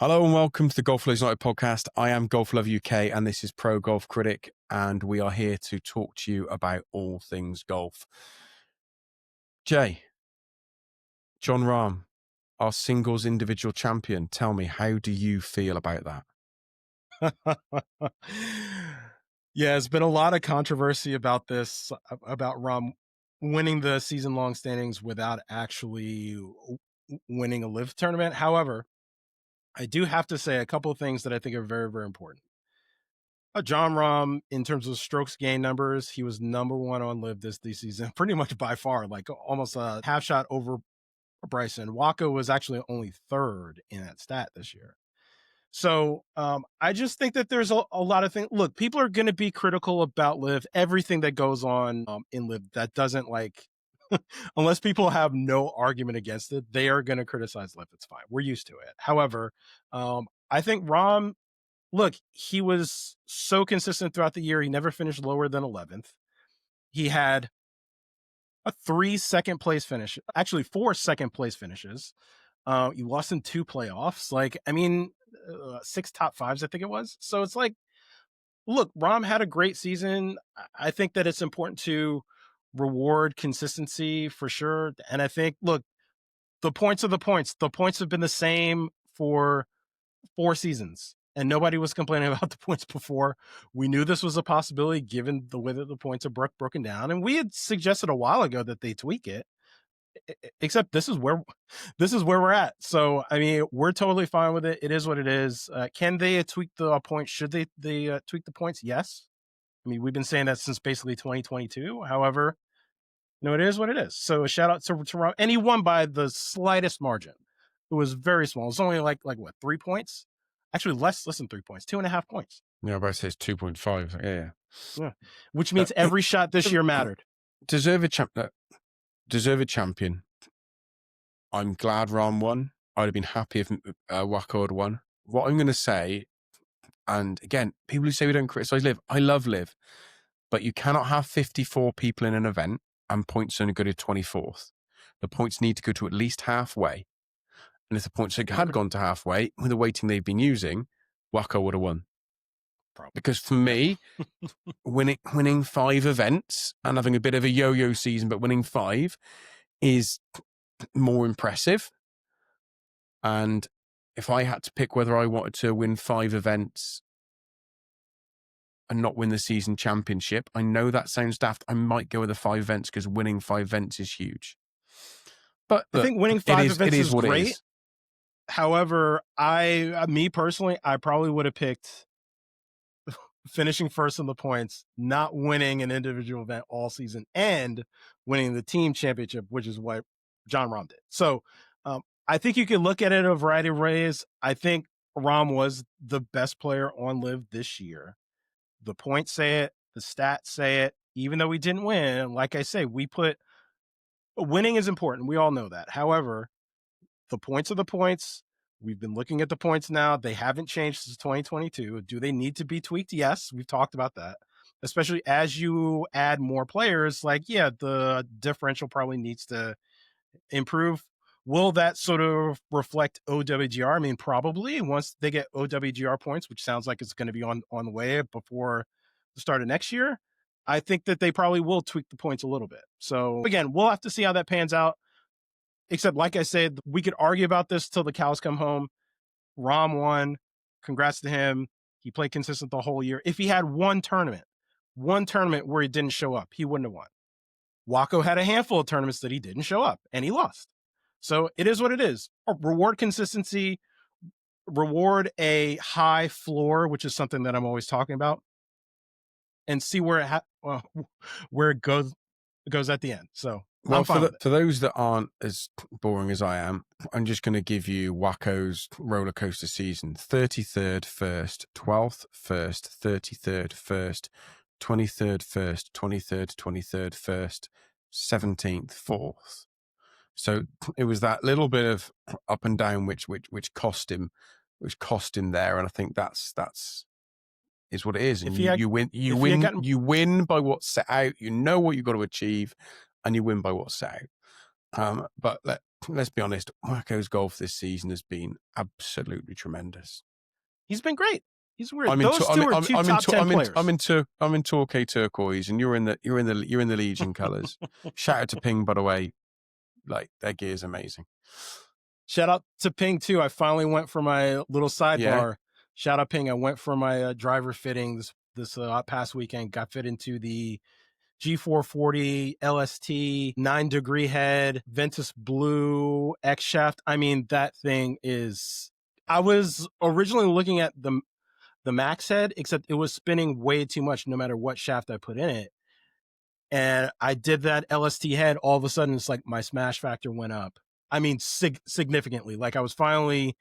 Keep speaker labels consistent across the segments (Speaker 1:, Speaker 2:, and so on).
Speaker 1: Hello and welcome to the Golf Lovers United podcast. I am Golf Love UK and this is Pro Golf Critic, and we are here to talk to you about all things golf. Jay, Jon Rahm, our singles individual champion. Tell me, how do you feel about that?
Speaker 2: Yeah, there's been a lot of controversy about this, about Rahm winning the season-long standings without actually winning a LIV tournament. However, I do have to say a couple of things that I think are very, very important. Jon Rahm, in terms of strokes gained numbers, he was number one on LIV this season, pretty much by far, like almost a half shot over Bryson. Waka was actually only third in that stat this year. So I just think that there's a lot of things. Look, people are going to be critical about LIV, everything that goes on in LIV that doesn't unless people have no argument against it, they are going to criticize LIV. It's fine. We're used to it. However, I think Rahm, look, he was so consistent throughout the year. He never finished lower than 11th. He had a 3 second place finish, actually 4 second place finishes. He lost in 2 playoffs. 6 top fives, I think it was. So it's like, look, Rahm had a great season. I think that it's important to reward consistency for sure. And I think, look, the points are the points. The points have been the same for 4 seasons, and nobody was complaining about the points before. We knew this was a possibility given the way that the points are broken down. And we had suggested a while ago that they tweak it. Except this is where we're at. So I mean, we're totally fine with it. It is what it is. Can they tweak the points? Should they tweak the points? Yes. I mean, we've been saying that since basically 2022. However, no, it is what it is. So a shout out to Rahm, and he won by the slightest margin. It was very small. It's only like what, 3 points? Actually, less than 3 points, 2.5 points.
Speaker 1: Yeah, I about to say it's 2.5.
Speaker 2: Yeah. Which means every shot this year mattered.
Speaker 1: Deserved champion. I'm glad Rahm won. I'd have been happy if Wako had won. What I'm going to say, and again, people who say we don't criticize LIV, I love LIV, but you cannot have 54 people in an event and points only go to 24th. The points need to go to at least halfway. And if the points had gone to halfway, with the weighting they've been using, Wako would have won. Probably. Because for me, winning 5 events and having a bit of a yo-yo season, but winning 5 is more impressive. And if I had to pick whether I wanted to win 5 events and not win the season championship, I know that sounds daft. I might go with the 5 events because winning 5 events is huge. But
Speaker 2: I think winning 5 events is great.
Speaker 1: It is.
Speaker 2: However, me personally, I probably would have picked finishing first in the points, not winning an individual event all season, and winning the team championship, which is what Jon Rahm did. So I think you can look at it a variety of ways. I think Rahm was the best player on LIV this year. The points say it, the stats say it. Even though we didn't win, like I say, winning is important. We all know that. However, the points are the points. We've been looking at the points now. They haven't changed since 2022. Do they need to be tweaked? Yes, we've talked about that. Especially as you add more players, the differential probably needs to improve. Will that sort of reflect OWGR? I mean, probably once they get OWGR points, which sounds like it's going to be on the way before the start of next year. I think that they probably will tweak the points a little bit. So again, we'll have to see how that pans out. Except, like I said, we could argue about this till the cows come home. Rahm won. Congrats to him. He played consistent the whole year. If he had one tournament where he didn't show up, he wouldn't have won. Wako had a handful of tournaments that he didn't show up, and he lost. So it is what it is. Reward consistency, reward a high floor, which is something that I'm always talking about, and see where it goes at the end. So
Speaker 1: well, for those that aren't as boring as I am, I'm just going to give you Waco's roller coaster season: 33rd first, 12th first, 33rd first, 23rd first, 23rd first, 17th fourth. So it was that little bit of up and down which cost him there, and I think that's is what it is. And you win by what's set out. You know what you've got to achieve, and you win by what's set out. But let's be honest, Wacko's golf this season has been absolutely tremendous.
Speaker 2: He's been great. He's weird. Those two are two top 10 players.
Speaker 1: I'm in Torquay turquoise, and you're in the Legion colours. Shout out to Ping, by the way. Like, their gear is amazing.
Speaker 2: Shout out to Ping too. I finally went for my little sidebar.
Speaker 1: Yeah.
Speaker 2: Shout out Ping. I went for my driver fittings this past weekend. Got fit into the G440 LST 9-degree head Ventus Blue X shaft. I mean, that thing is. I was originally looking at the max head, except it was spinning way too much no matter what shaft I put in it. And I did that LST head. All of a sudden, it's like my smash factor went up. I mean, significantly. Like I was finally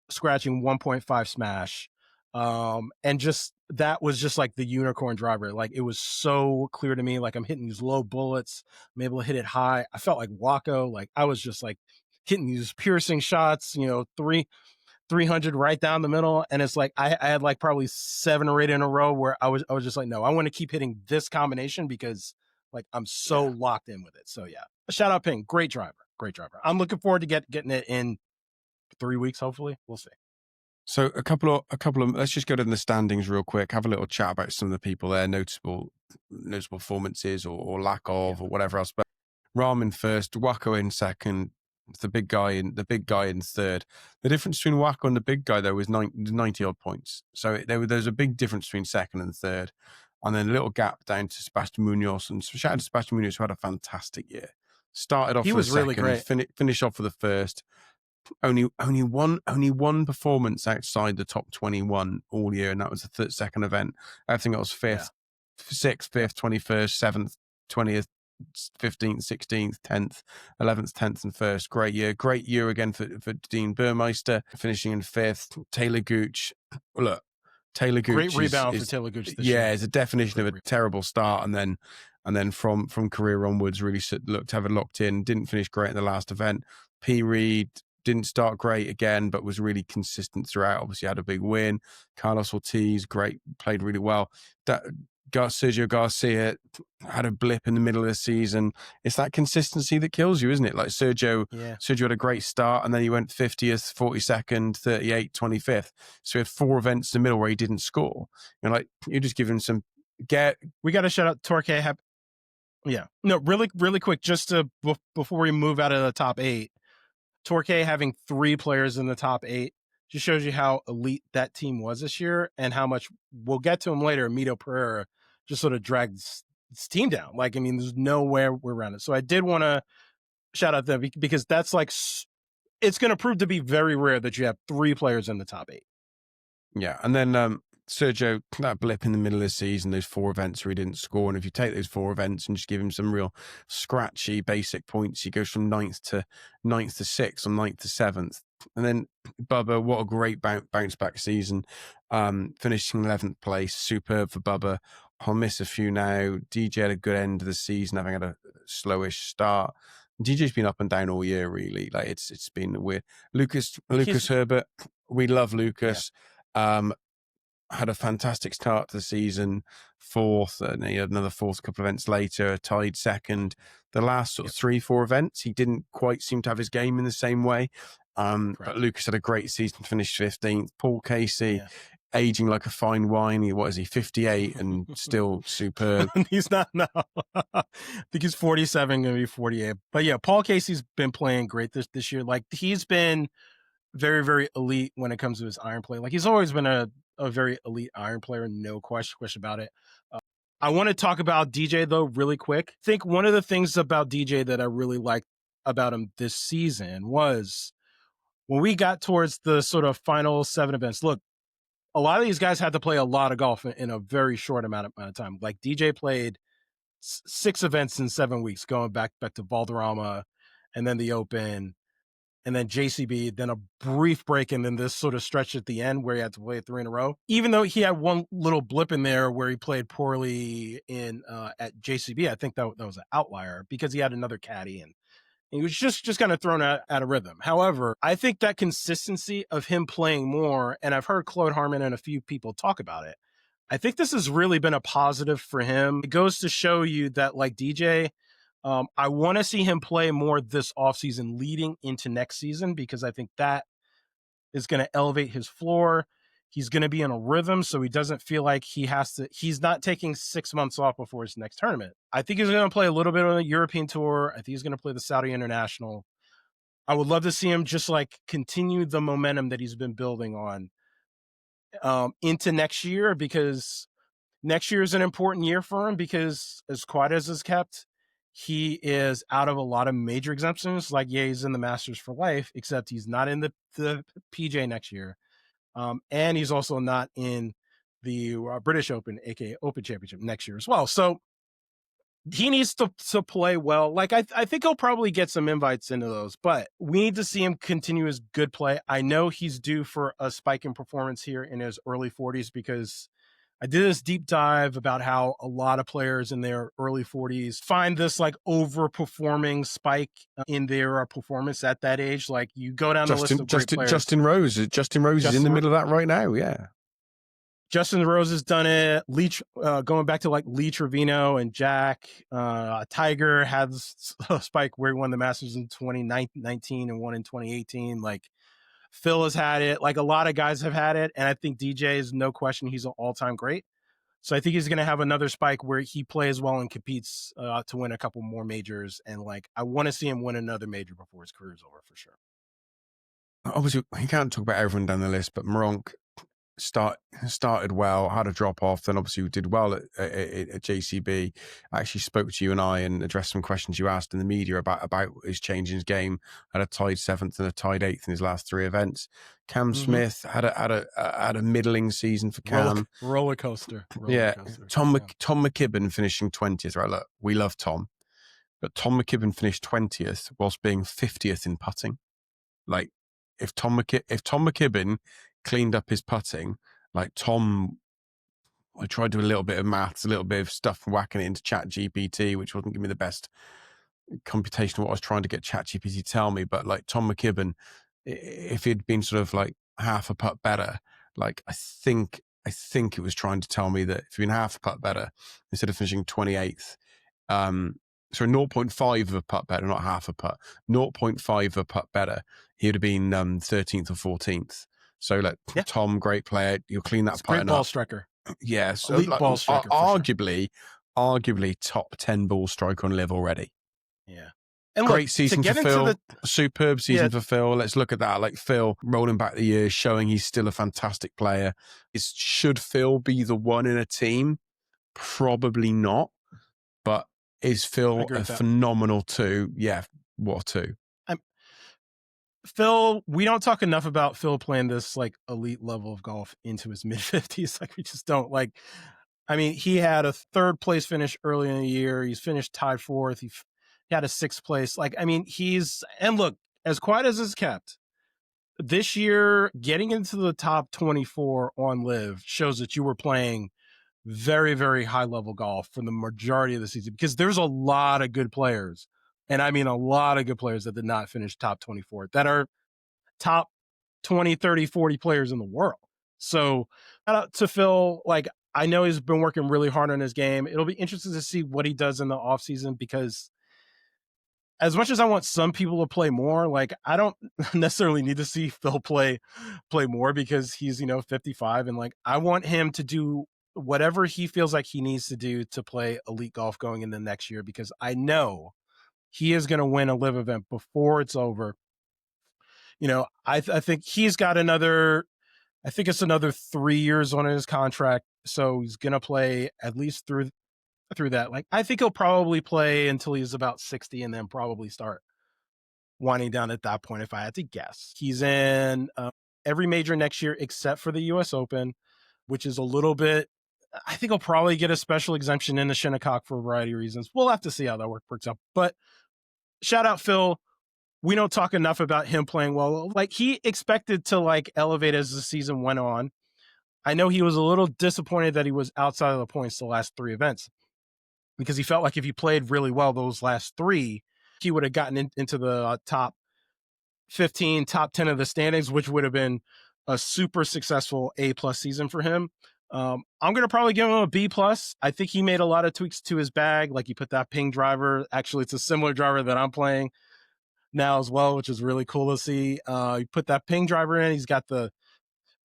Speaker 2: scratching 1.5 smash. And just that was just like the unicorn driver. Like it was so clear to me. Like I'm hitting these low bullets. I'm able to hit it high. I felt like Wacko. Like I was just like hitting these piercing shots, 300 right down the middle. And it's like I had like probably 7 or 8 in a row where I was just like, no, I want to keep hitting this combination because like I'm so locked in with it. So yeah. Shout out Ping. Great driver. I'm looking forward to getting it in 3 weeks, hopefully. We'll see.
Speaker 1: So a couple of let's just go to the standings real quick, have a little chat about some of the people there, notable performances or lack of or whatever else. But Rahm in first, Wacko in second, the big guy in third. The difference between Wacko and the big guy though was 90 odd points. So there's a big difference between second and third. And then a little gap down to Sebastian Munoz. And shout out to Sebastian Munoz, who had a fantastic year. Started off
Speaker 2: He
Speaker 1: with
Speaker 2: was
Speaker 1: the
Speaker 2: really
Speaker 1: second,
Speaker 2: great.
Speaker 1: Finished off with the first. Only one performance outside the top 21 all year, and that was the second event. Everything else 5th, 6th, 5th, 21st, 7th, 20th, 15th, 16th, 10th, 11th, 10th, and 1st. Great year again for Dean Burmeister, finishing in 5th. Taylor Gooch, look, Taylor Gooch
Speaker 2: great rebound for Taylor Gooch this year.
Speaker 1: Is a definition of a terrible start, and then from career onwards, really looked to have it locked in. Didn't finish great in the last event. P. Reed didn't start great again, but was really consistent throughout. Obviously, had a big win. Carlos Ortiz, great, played really well. Sergio Garcia had a blip in the middle of the season. It's that consistency that kills you, isn't it? Like Sergio had a great start, and then he went 50th, 42nd, 38th, 25th. So he had 4 events in the middle where he didn't score. You're just giving some.
Speaker 2: We got to shout out Torquay. Yeah, no, really quick, just to before we move out of the top 8. Torquay having 3 players in the top 8 just shows you how elite that team was this year and how much we'll get to him later. Mito Pereira just sort of dragged his team down. Like, I mean, there's nowhere we're around it. So I did want to shout out them because that's like, it's going to prove to be very rare that you have 3 players in the top 8.
Speaker 1: Yeah. And then, Sergio, that blip in the middle of the season, those 4 events where he didn't score. And if you take those 4 events and just give him some real scratchy basic points, he goes from 9th to 6th or 9th to 7th. And then Bubba, what a great bounce back season. Finishing 11th place, superb for Bubba. I'll miss a few now. DJ had a good end of the season, having had a slowish start. DJ's been up and down all year, really. Like it's been weird. Lucas Herbert, we love Lucas. Had a fantastic start to the season, 4th, and he had another 4th a couple of events later, tied 2nd. The last sort of 3-4 events, he didn't quite seem to have his game in the same way. But Lucas had a great season, finished 15th. Paul Casey, aging like a fine wine. What is he, 58 and still superb?
Speaker 2: He's not now. I think he's 47, going to be 48. But yeah, Paul Casey's been playing great this year. Like he's been very, very elite when it comes to his iron play. Like he's always been a very elite iron player, no question about it. I want to talk about DJ though really quick. I think one of the things about DJ that I really liked about him this season was when we got towards the sort of final 7 events. Look, a lot of these guys had to play a lot of golf in a very short amount of time. Like DJ played 6 events in 7 weeks, going back to Valderrama and then the Open, and then JCB, then a brief break, and then this sort of stretch at the end where he had to play 3 in a row. Even though he had one little blip in there where he played poorly in at JCB, I think that was an outlier because he had another caddy and he was just kind of thrown out of rhythm. However, I think that consistency of him playing more, and I've heard Claude Harmon and a few people talk about it, I think this has really been a positive for him. It goes to show you that like DJ, I want to see him play more this offseason leading into next season, because I think that is going to elevate his floor. He's going to be in a rhythm, so he doesn't feel like he's not taking 6 months off before his next tournament. I think he's going to play a little bit on the European tour. I think he's going to play the Saudi International. I would love to see him just like continue the momentum that he's been building on into next year, because next year is an important year for him, because as quiet as is kept, he is out of a lot of major exemptions. Like, yeah, he's in the Masters for life, except he's not in the PJ next year. And he's also not in the British Open, aka Open Championship, next year as well. So he needs to play well. Like, I think he'll probably get some invites into those, but we need to see him continue his good play. I know he's due for a spike in performance here in his early 40s, because I did this deep dive about how a lot of players in their early 40s find this like overperforming spike in their performance at that age. Like, you go down the list of great players.
Speaker 1: Justin Rose is in the middle of that right now. Yeah.
Speaker 2: Justin Rose has done it. Leach, going back to like Lee Trevino and Jack. Tiger had a spike where he won the Masters in 2019 and won in 2018. Like, Phil has had it. Like, a lot of guys have had it. And I think DJ is no question, he's an all-time great. So I think he's going to have another spike where he plays well and competes to win a couple more majors. And like, I want to see him win another major before his career's over for sure.
Speaker 1: Obviously, you can't talk about everyone down the list, but Moronk started well, had a drop off, then obviously did well at JCB. I actually spoke to you and I and addressed some questions you asked in the media about his change in his game. Had a tied 7th and a tied 8th in his last 3 events. Cam Smith had a middling season for Cam.
Speaker 2: Roller coaster.
Speaker 1: Tom McKibben finishing 20th. Right, look, we love Tom, but Tom McKibben finished 20th whilst being 50th in putting. Like, if Tom McKibben cleaned up his putting, like Tom, I tried to do a little bit of maths, a little bit of stuff, whacking it into Chat GPT, which wasn't giving me the best computation of what I was trying to get Chat GPT to tell me. But like Tom McKibben, if he'd been sort of like half a putt better, like I think it was trying to tell me that if he'd been half a putt better, instead of finishing 28th, so 0.5 of a putt better, not half a putt, 0.5 of a putt better, he would have been 13th or 14th. So, like, Tom, great player. You'll clean that putt up.
Speaker 2: Great ball striker.
Speaker 1: Yeah. So,
Speaker 2: elite ball striker.
Speaker 1: Arguably top 10 ball striker on LIV already.
Speaker 2: Yeah.
Speaker 1: And great season for Phil. Superb season for Phil. Let's look at that. Like, Phil, rolling back the years, showing he's still a fantastic player. Should Phil be the one in a team? Probably not. But is Phil a phenomenal 2? Yeah. What a 2?
Speaker 2: Phil, we don't talk enough about Phil playing this like elite level of golf into his mid 50s. Like, we just don't. Like, I mean, he had a 3rd place finish early in the year. He's finished tied 4th. He had a 6th place. Like, I mean, and look, as quiet as is kept, this year, getting into the top 24 on LIV shows that you were playing very, very high level golf for the majority of the season, because there's a lot of good players. And I mean, a lot of good players that did not finish top 24 that are top 20, 30, 40 players in the world. So shout out to Phil. Like, I know he's been working really hard on his game. It'll be interesting to see what he does in the offseason, because as much as I want some people to play more, like, I don't necessarily need to see Phil play more, because he's, 55. And like, I want him to do whatever he feels like he needs to do to play elite golf going into next year, because I know he is going to win a LIV event before it's over. I think he's got another 3 years on his contract. So he's going to play at least through that. Like, I think he'll probably play until he's about 60 and then probably start winding down at that point, if I had to guess. He's in every major next year except for the US Open, which is a little bit, I think he'll probably get a special exemption in the Shinnecock for a variety of reasons. We'll have to see how that works out. But shout out Phil. We don't talk enough about him playing well. Like, he expected to like elevate as the season went on. I know he was a little disappointed that he was outside of the points the last 3 events, because he felt like if he played really well those last 3, he would have gotten into the top 15, top 10 of the standings, which would have been a super successful A+ season for him. I'm going to probably give him a B plus. I think he made a lot of tweaks to his bag. Like he put that ping driver. Actually, it's a similar driver that I'm playing now as well, which is really cool to see. He put that ping driver in. He's got the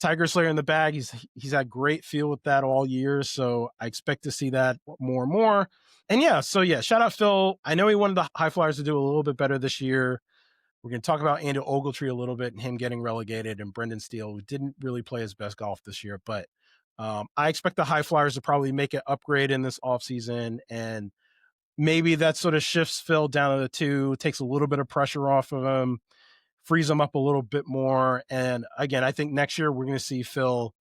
Speaker 2: Tiger Slayer in the bag. He's had great feel with that all year. So I expect to see that more and more. And yeah, so yeah, shout out Phil. I know he wanted the high flyers to do a little bit better this year. We're going to talk about Andy Ogletree a little bit and him getting relegated, and Brendan Steele, who didn't really play his best golf this year. But I expect the high flyers to probably make an upgrade in this offseason. And maybe that sort of shifts Phil down to the 2, takes a little bit of pressure off of him, frees him up a little bit more. And again, I think next year we're going to see Phil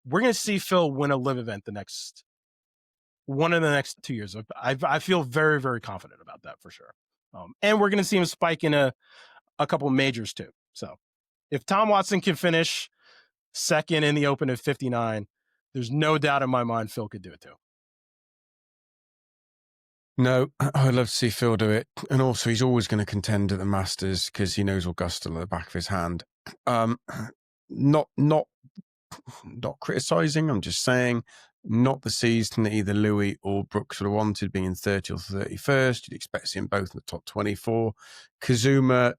Speaker 2: win a live event one in the next 2 years. I feel very, very confident about that for sure. And we're going to see him spike in a couple majors too. So if Tom Watson can finish second in the Open at 59, there's no doubt in my mind Phil could do it too.
Speaker 1: No, I'd love to see Phil do it. And also, he's always going to contend at the Masters because he knows Augusta at the back of his hand. Not criticising, I'm just saying, not the season that either Louis or Brooks would have wanted, being in 30 or 31st. You'd expect to see them both in the top 24. Kazuma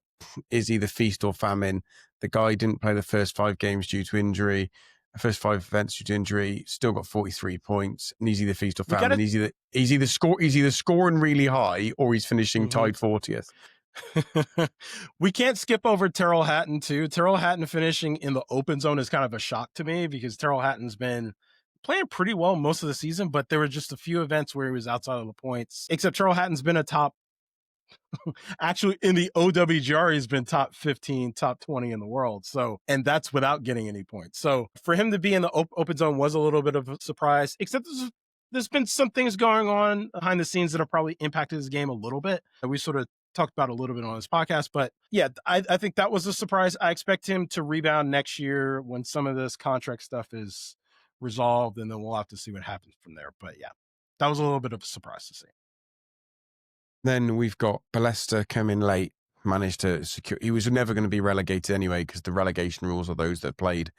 Speaker 1: is either feast or famine. The guy didn't play the first 5 games due to injury. The first 5 events due to injury, still got 43 points, and he's either feast or famine. He's either scoring really high or he's finishing tied 40th.
Speaker 2: We can't skip over Tyrrell Hatton too. Tyrrell Hatton finishing in the open zone is kind of a shock to me because Tyrrell Hatton's been playing pretty well most of the season, but there were just a few events where he was outside of the points. Except Tyrrell Hatton's been a top actually in the OWGR, he's been top 15, top 20 in the world. So, and that's without getting any points. So for him to be in the open zone was a little bit of a surprise, except there's been some things going on behind the scenes that have probably impacted his game a little bit. We sort of talked about a little bit on this podcast, but yeah, I think that was a surprise. I expect him to rebound next year when some of this contract stuff is resolved, and then we'll have to see what happens from there. But yeah, that was a little bit of a surprise to see.
Speaker 1: Then we've got Ballester come in late, managed to secure. He was never going to be relegated anyway because the relegation rules are those that played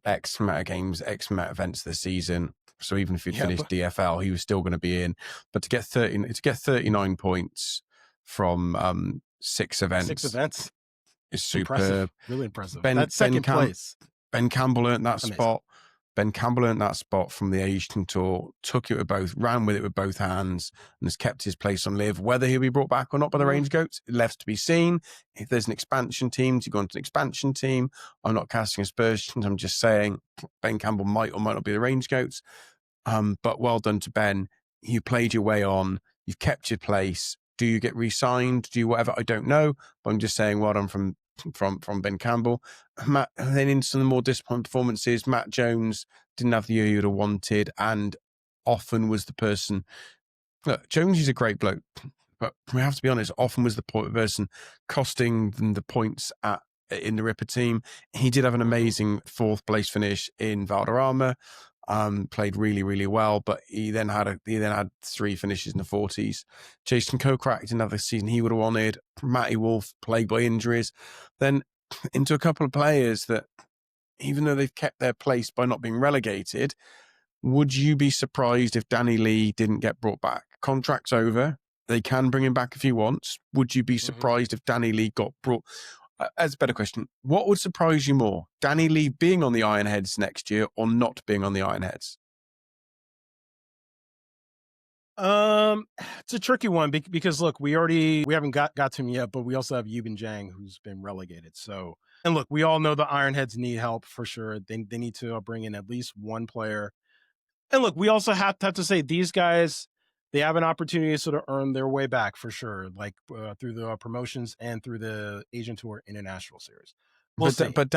Speaker 1: X amount of games, X amount of events this season. So even if he'd finished DFL, he was still going to be in. But to get 39 points from 6 events is superb.
Speaker 2: Impressive. Really impressive.
Speaker 1: That's
Speaker 2: second place.
Speaker 1: Ben Campbell earned that spot. Ben Campbell earned that spot from the Asian Tour, took it with ran with it with both hands, and has kept his place on LIV. Whether he'll be brought back or not by the Range Goats, left to be seen. If there's an expansion team, to go into an expansion team. I'm not casting aspersions. I'm just saying Ben Campbell might or might not be the Range Goats. But well done to Ben. You played your way on. You've kept your place. Do you get re-signed? Do you whatever? I don't know. But I'm just saying well done from Ben Campbell. Matt, then into some of the more disappointing performances. Matt Jones didn't have the year you'd have wanted, and often was the person. Look, Jones is a great bloke, but we have to be honest. Often was the person costing them the points in the Ripper team. He did have an amazing 4th place finish in Valderrama. Played really, really well, but he then had 3 finishes in the 40s. Jason Kokrak didn't have the season he would have wanted. Matty Wolf plagued by injuries. Then into a couple of players that, even though they've kept their place by not being relegated, would you be surprised if Danny Lee didn't get brought back? Contract's over. They can bring him back if he wants. Would you be surprised if Danny Lee got brought? As a better question, what would surprise you more? Danny Lee being on the Ironheads next year or not being on the Ironheads?
Speaker 2: It's a tricky one because look, we haven't got to him yet, but we also have Yubin Zhang who's been relegated. So, and look, we all know the Ironheads need help for sure. They need to bring in at least one player. And look, we also have to say these guys, they have an opportunity to sort of earn their way back for sure, like through the promotions and through the Asian Tour International Series.
Speaker 1: But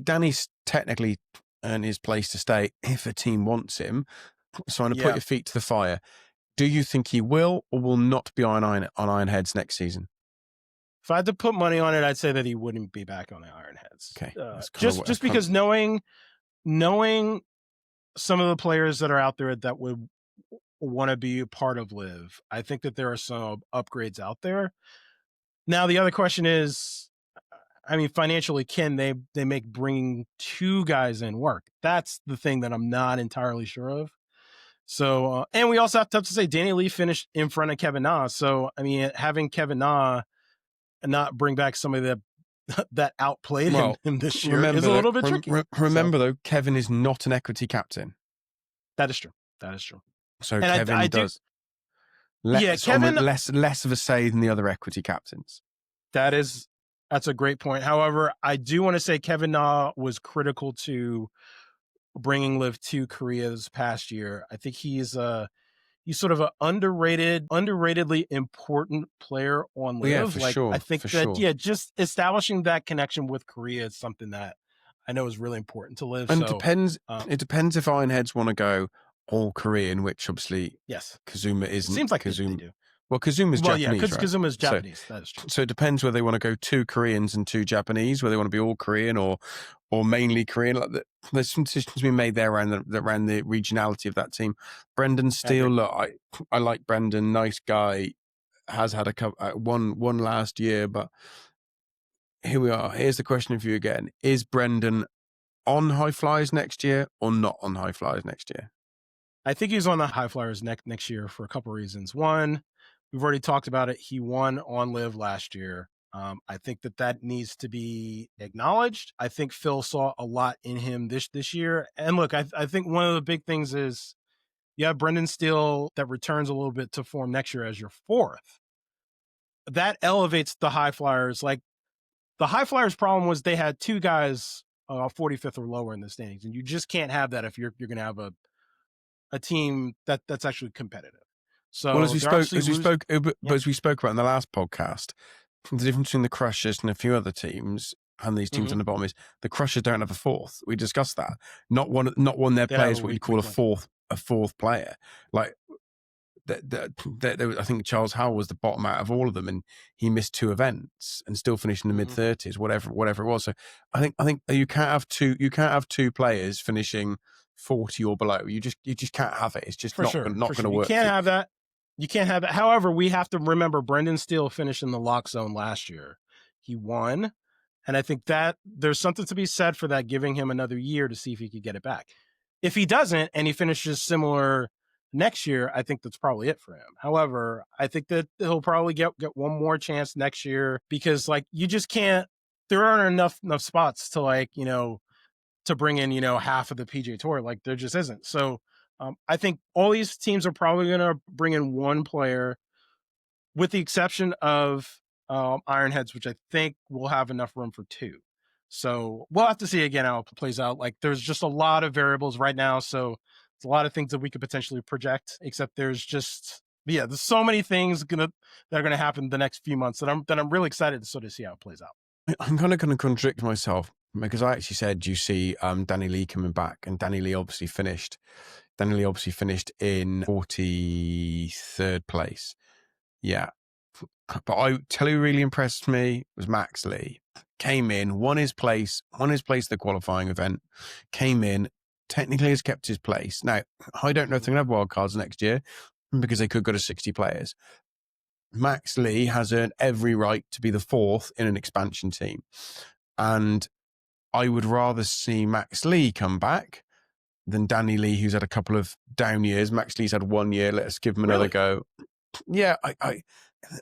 Speaker 1: Danny's technically earned his place to stay if a team wants him. So I'm going to put your feet to the fire. Do you think he will or will not be on Ironheads next season?
Speaker 2: If I had to put money on it, I'd say that he wouldn't be back on the Ironheads.
Speaker 1: Okay,
Speaker 2: just because knowing some of the players that are out there that would want to be a part of LIV, I think that there are some upgrades out there. Now, the other question is, I mean, financially, can they make bringing 2 guys in work? That's the thing that I'm not entirely sure of. So, and we also have to say Danny Lee finished in front of Kevin Na. So, I mean, having Kevin Na not bring back somebody that outplayed him this year is a little bit tricky.
Speaker 1: Remember though, Kevin is not an equity captain.
Speaker 2: That is true. That is true.
Speaker 1: So
Speaker 2: and
Speaker 1: Kevin does
Speaker 2: Kevin
Speaker 1: less of a say than the other equity captains.
Speaker 2: That's a great point. However, I do want to say Kevin Na was critical to bringing LIV to Korea this past year. I think he's sort of an underratedly important player on LIV.
Speaker 1: Yeah, for sure.
Speaker 2: I think just establishing that connection with Korea is something that I know is really important to LIV.
Speaker 1: And
Speaker 2: so,
Speaker 1: it depends if Ironheads want to go all Korean, which obviously Kazuma isn't.
Speaker 2: Seems like
Speaker 1: Kazuma.
Speaker 2: They do.
Speaker 1: Well, Kazuma's Japanese, right?
Speaker 2: Because Kazuma's Japanese. That is true.
Speaker 1: So it depends whether they want to go 2 Koreans and 2 Japanese, whether they want to be all Korean or mainly Korean. Like there's some decisions being made there around the regionality of that team. Brendan Steele, look, I like Brendan, nice guy, has had a couple, one last year, but here we are. Here's the question for you again: is Brendan on High Flyers next year or not on High Flyers next year?
Speaker 2: I think he's on the High Flyers next year for a couple of reasons. One, we've already talked about it. He won on LIV last year. I think that needs to be acknowledged. I think Phil saw a lot in him this year. And look, I think one of the big things is you have Brendan Steele that returns a little bit to form next year as your 4th. That elevates the High Flyers. Like the High Flyers' problem was they had 2 guys 45th or lower in the standings, and you just can't have that if you're going to have a team that's actually competitive. So,
Speaker 1: well, as we spoke about in the last podcast, the difference between the Crushers and a few other teams and these teams on the bottom is the Crushers don't have a 4th. We discussed that. Not one of their players what you call a fourth player. Like I think Charles Howell was the bottom out of all of them, and he missed 2 events and still finished in the mid-30s, whatever it was. So I think you can't have 2 players finishing 40 or below. You just can't have it. It's just not going to work.
Speaker 2: You can't have that. You can't have that. However, we have to remember Brendan Steele finished in the lock zone last year. He won. And I think that there's something to be said for that, giving him another year to see if he could get it back. If he doesn't, and he finishes similar next year, I think that's probably it for him. However, I think that he'll probably get one more chance next year, because you just can't, there aren't enough spots to to bring in, half of the PGA Tour. There just isn't. So I think all these teams are probably going to bring in 1 player, with the exception of Ironheads, which I think will have enough room for 2. So we'll have to see again how it plays out. There's just a lot of variables right now. So it's a lot of things that we could potentially project, except there's so many things that are going to happen the next few months that I'm really excited to sort of see how it plays out.
Speaker 1: I'm kind of going to contradict myself, because I actually said you see Danny Lee coming back, and Danny Lee obviously finished in 43rd place. Yeah. But I tell you, who really impressed me was Max Lee. Came in, won his place the qualifying event, came in, technically has kept his place. Now, I don't know if they're going to have wildcards next year, because they could go to 60 players. Max Lee has earned every right to be the 4th in an expansion team. And I would rather see Max Lee come back than Danny Lee, who's had a couple of down years. Max Lee's had 1 year. Let's give him another go. Yeah,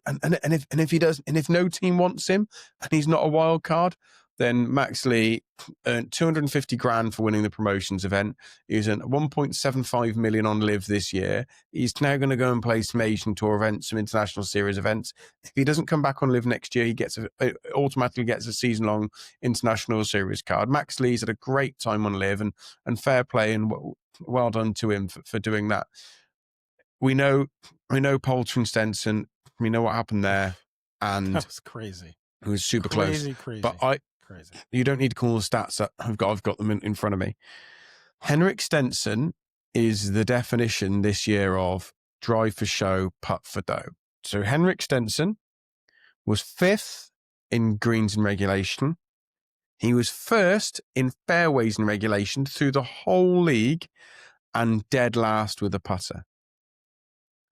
Speaker 1: and if he does, and if no team wants him and he's not a wild card, then Max Lee earned 250 grand for winning the promotions event. He's earned 1.75 million on LIV this year. He's now going to go and play some Asian Tour events, some international series events. If he doesn't come back on LIV next year, he automatically gets a season-long international series card. Max Lee's had a great time on LIV, and fair play, and well done to him for doing that. We know Poulter and Stenson. We know what happened there, and
Speaker 2: that was crazy.
Speaker 1: It was super close.
Speaker 2: Crazy.
Speaker 1: But you don't need to call the stats up. I've got them in front of me. Henrik Stenson is the definition this year of drive for show, putt for dough. So Henrik Stenson was 5th in greens in regulation. He was 1st in fairways in regulation through the whole league, and dead last with a putter.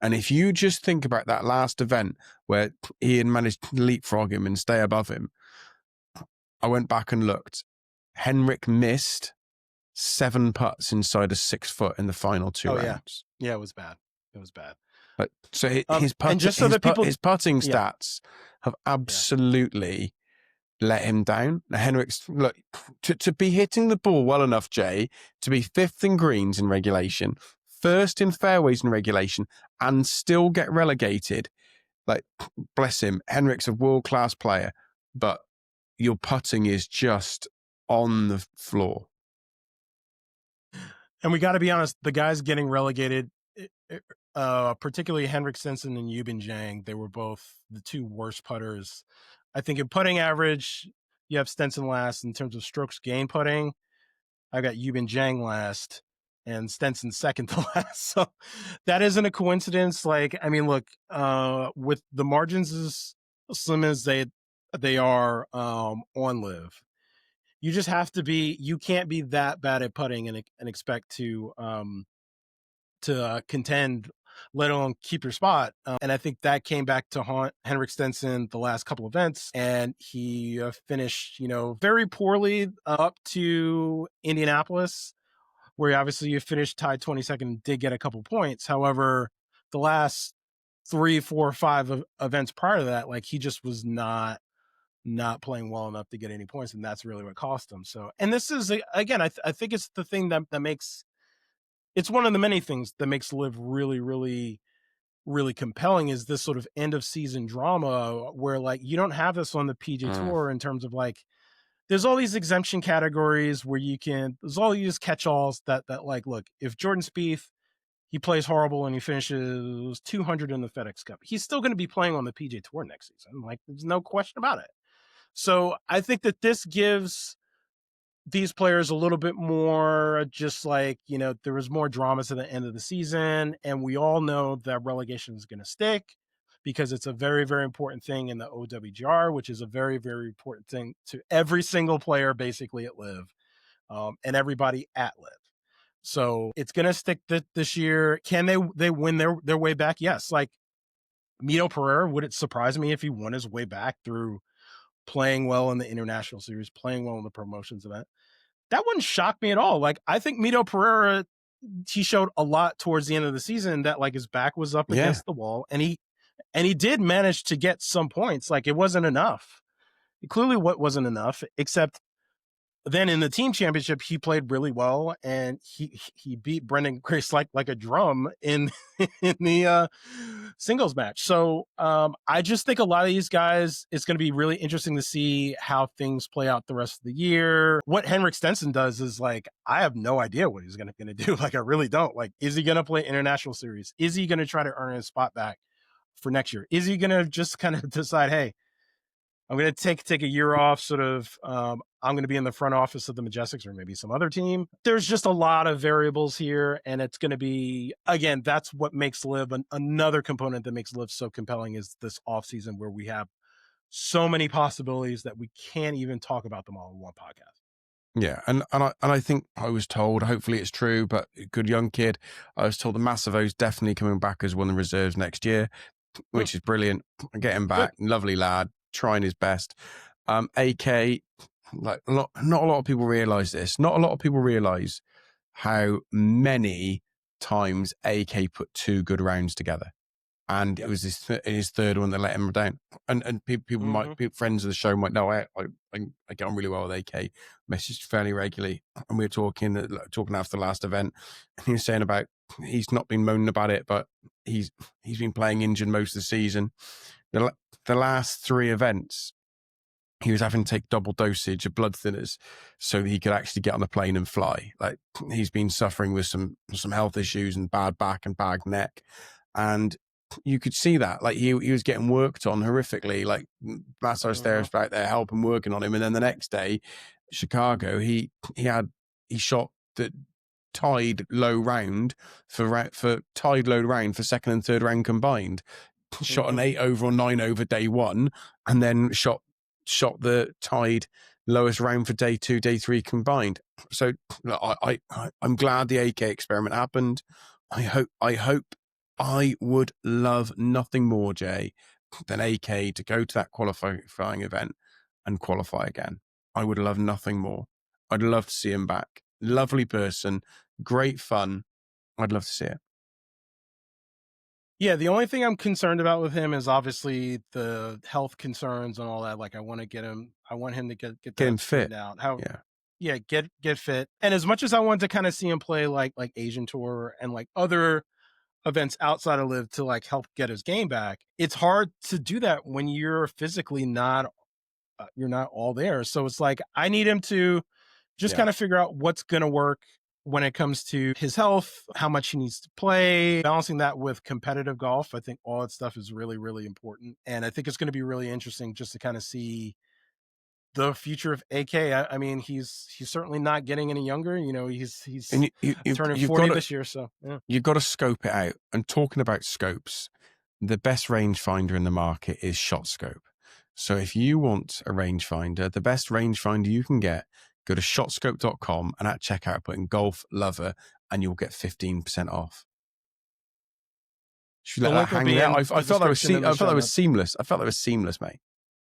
Speaker 1: And if you just think about that last event where Ian managed to leapfrog him and stay above him, I went back and looked. Henrik missed 7 putts inside of 6 foot in the final 2 rounds.
Speaker 2: Yeah, it was bad. It was bad.
Speaker 1: But so his
Speaker 2: and just so that people,
Speaker 1: his putting
Speaker 2: yeah,
Speaker 1: stats have absolutely let him down. Now, Henrik's, look, to be hitting the ball well enough, Jay, to be 5th in greens in regulation, 1st in fairways in regulation, and still get relegated, like, bless him. Henrik's a world-class player, but your putting is just on the floor.
Speaker 2: and we got to be honest, the guys getting relegated, particularly Henrik Stenson and Yubin Zhang, they were both the 2 worst putters. I think in putting average, you have Stenson last. In terms of strokes gained putting, I got Yubin Zhang last and Stenson second to last. So that isn't a coincidence. Like, I mean, look, with the margins as slim as they are on LIV, you just have to be. You can't be that bad at putting and expect to contend, let alone keep your spot. And I think that came back to haunt Henrik Stenson the last couple events, and he finished, very poorly up to Indianapolis, where obviously you finished tied 22nd and did get a couple points. However, the last 3, 4, 5 events prior to that, like, he just was not playing well enough to get any points, and that's really what cost him. So, and this is, again, I think it's the thing that makes, it's one of the many things that makes LIV really, really, really compelling, is this sort of end of season drama where, like, you don't have this on the PJ Tour in terms of, like, there's all these exemption categories where there's all these catch-alls that like, look, if Jordan Spieth, he plays horrible and he finishes 200 in the FedEx Cup, he's still going to be playing on the PJ Tour next season. Like, there's no question about it. So I think that this gives these players a little bit more, just like, there was more dramas at the end of the season, and we all know that relegation is going to stick because it's a very, very important thing in the OWGR, which is a very, very important thing to every single player basically at LIV, and everybody at LIV. So it's going to stick this year. Can they win their way back? Yes. Like, Mito Pereira, would it surprise me if he won his way back through playing well in the international series, playing well in the promotions event? That wouldn't shock me at all. Like, I think Mito Pereira, he showed a lot towards the end of the season that, like, his back was up against the wall, and he did manage to get some points. Like, it wasn't enough. Clearly what wasn't enough, except then in the team championship, he played really well, and he beat Brendan Grace like a drum in in the singles match. So I just think a lot of these guys, it's going to be really interesting to see how things play out the rest of the year. What Henrik Stenson does is, like, I have no idea what he's going to do. Like, I really don't. Like, is he going to play international series? Is he going to try to earn his spot back for next year? Is he going to just kind of decide, hey, I'm going to take a year off, sort of, I'm going to be in the front office of the Majestics or maybe some other team? There's just a lot of variables here, and it's going to be, again, that's what makes LIV, another component that makes LIV so compelling, is this offseason where we have so many possibilities that we can't even talk about them all in one podcast.
Speaker 1: Yeah, and I think I was told, hopefully it's true, but good young kid, I was told the Massivo's definitely coming back as one of the reserves next year, which is brilliant. Get him back. Good. Lovely lad, trying his best. AK, like, not a lot of people realize this. Not a lot of people realize how many times AK put 2 good rounds together. And it was his third one that let him down. And people might, friends of the show might know, I get on really well with AK, messaged fairly regularly. And we were talking after the last event, and he was saying about, he's not been moaning about it, but he's been playing injured most of the season. The last 3 events, he was having to take double dosage of blood thinners so that he could actually get on the plane and fly. Like, he's been suffering with some health issues and bad back and bad neck. And you could see that, like, he was getting worked on horrifically, like massage therapists back there helping, working on him. And then the next day, Chicago, he shot the tied low round for tied low round for second and third round combined. Shot an 8 over or 9 over day 1, and then shot the tied lowest round for day 2, day 3 combined. So I'm glad the AK experiment happened. I would love nothing more, Jay, than AK to go to that qualifying event and qualify again. I would love nothing more. I'd love to see him back. Lovely person, great fun. I'd love to see it.
Speaker 2: Yeah, the only thing I'm concerned about with him is obviously the health concerns and all that. Like I want him to get
Speaker 1: Get
Speaker 2: that
Speaker 1: him fit.
Speaker 2: straightened out.
Speaker 1: Yeah.
Speaker 2: Get fit. And as much as I want to kind of see him play like Asian Tour and like other events outside of LIV to like help get his game back, it's hard to do that when you're physically not you're not all there. So it's like I need him to just kind of figure out what's going to work when it comes to his health, how much he needs to play, balancing that with competitive golf. I think all that stuff is really, really important. And I think it's going to be really interesting just to kind of see the future of AK. I mean, he's certainly not getting any younger. You know, he's
Speaker 1: And
Speaker 2: turning
Speaker 1: you've
Speaker 2: 40
Speaker 1: got
Speaker 2: this year. So yeah.
Speaker 1: you've got to scope it out. And talking about scopes, the best rangefinder in the market is ShotScope. So if you want a rangefinder, the best rangefinder you can get, go to shotscope.com and at checkout put in Golf Lover and you'll get 15% off. Should we let that hang there? I felt that was seamless. I felt that was seamless, mate.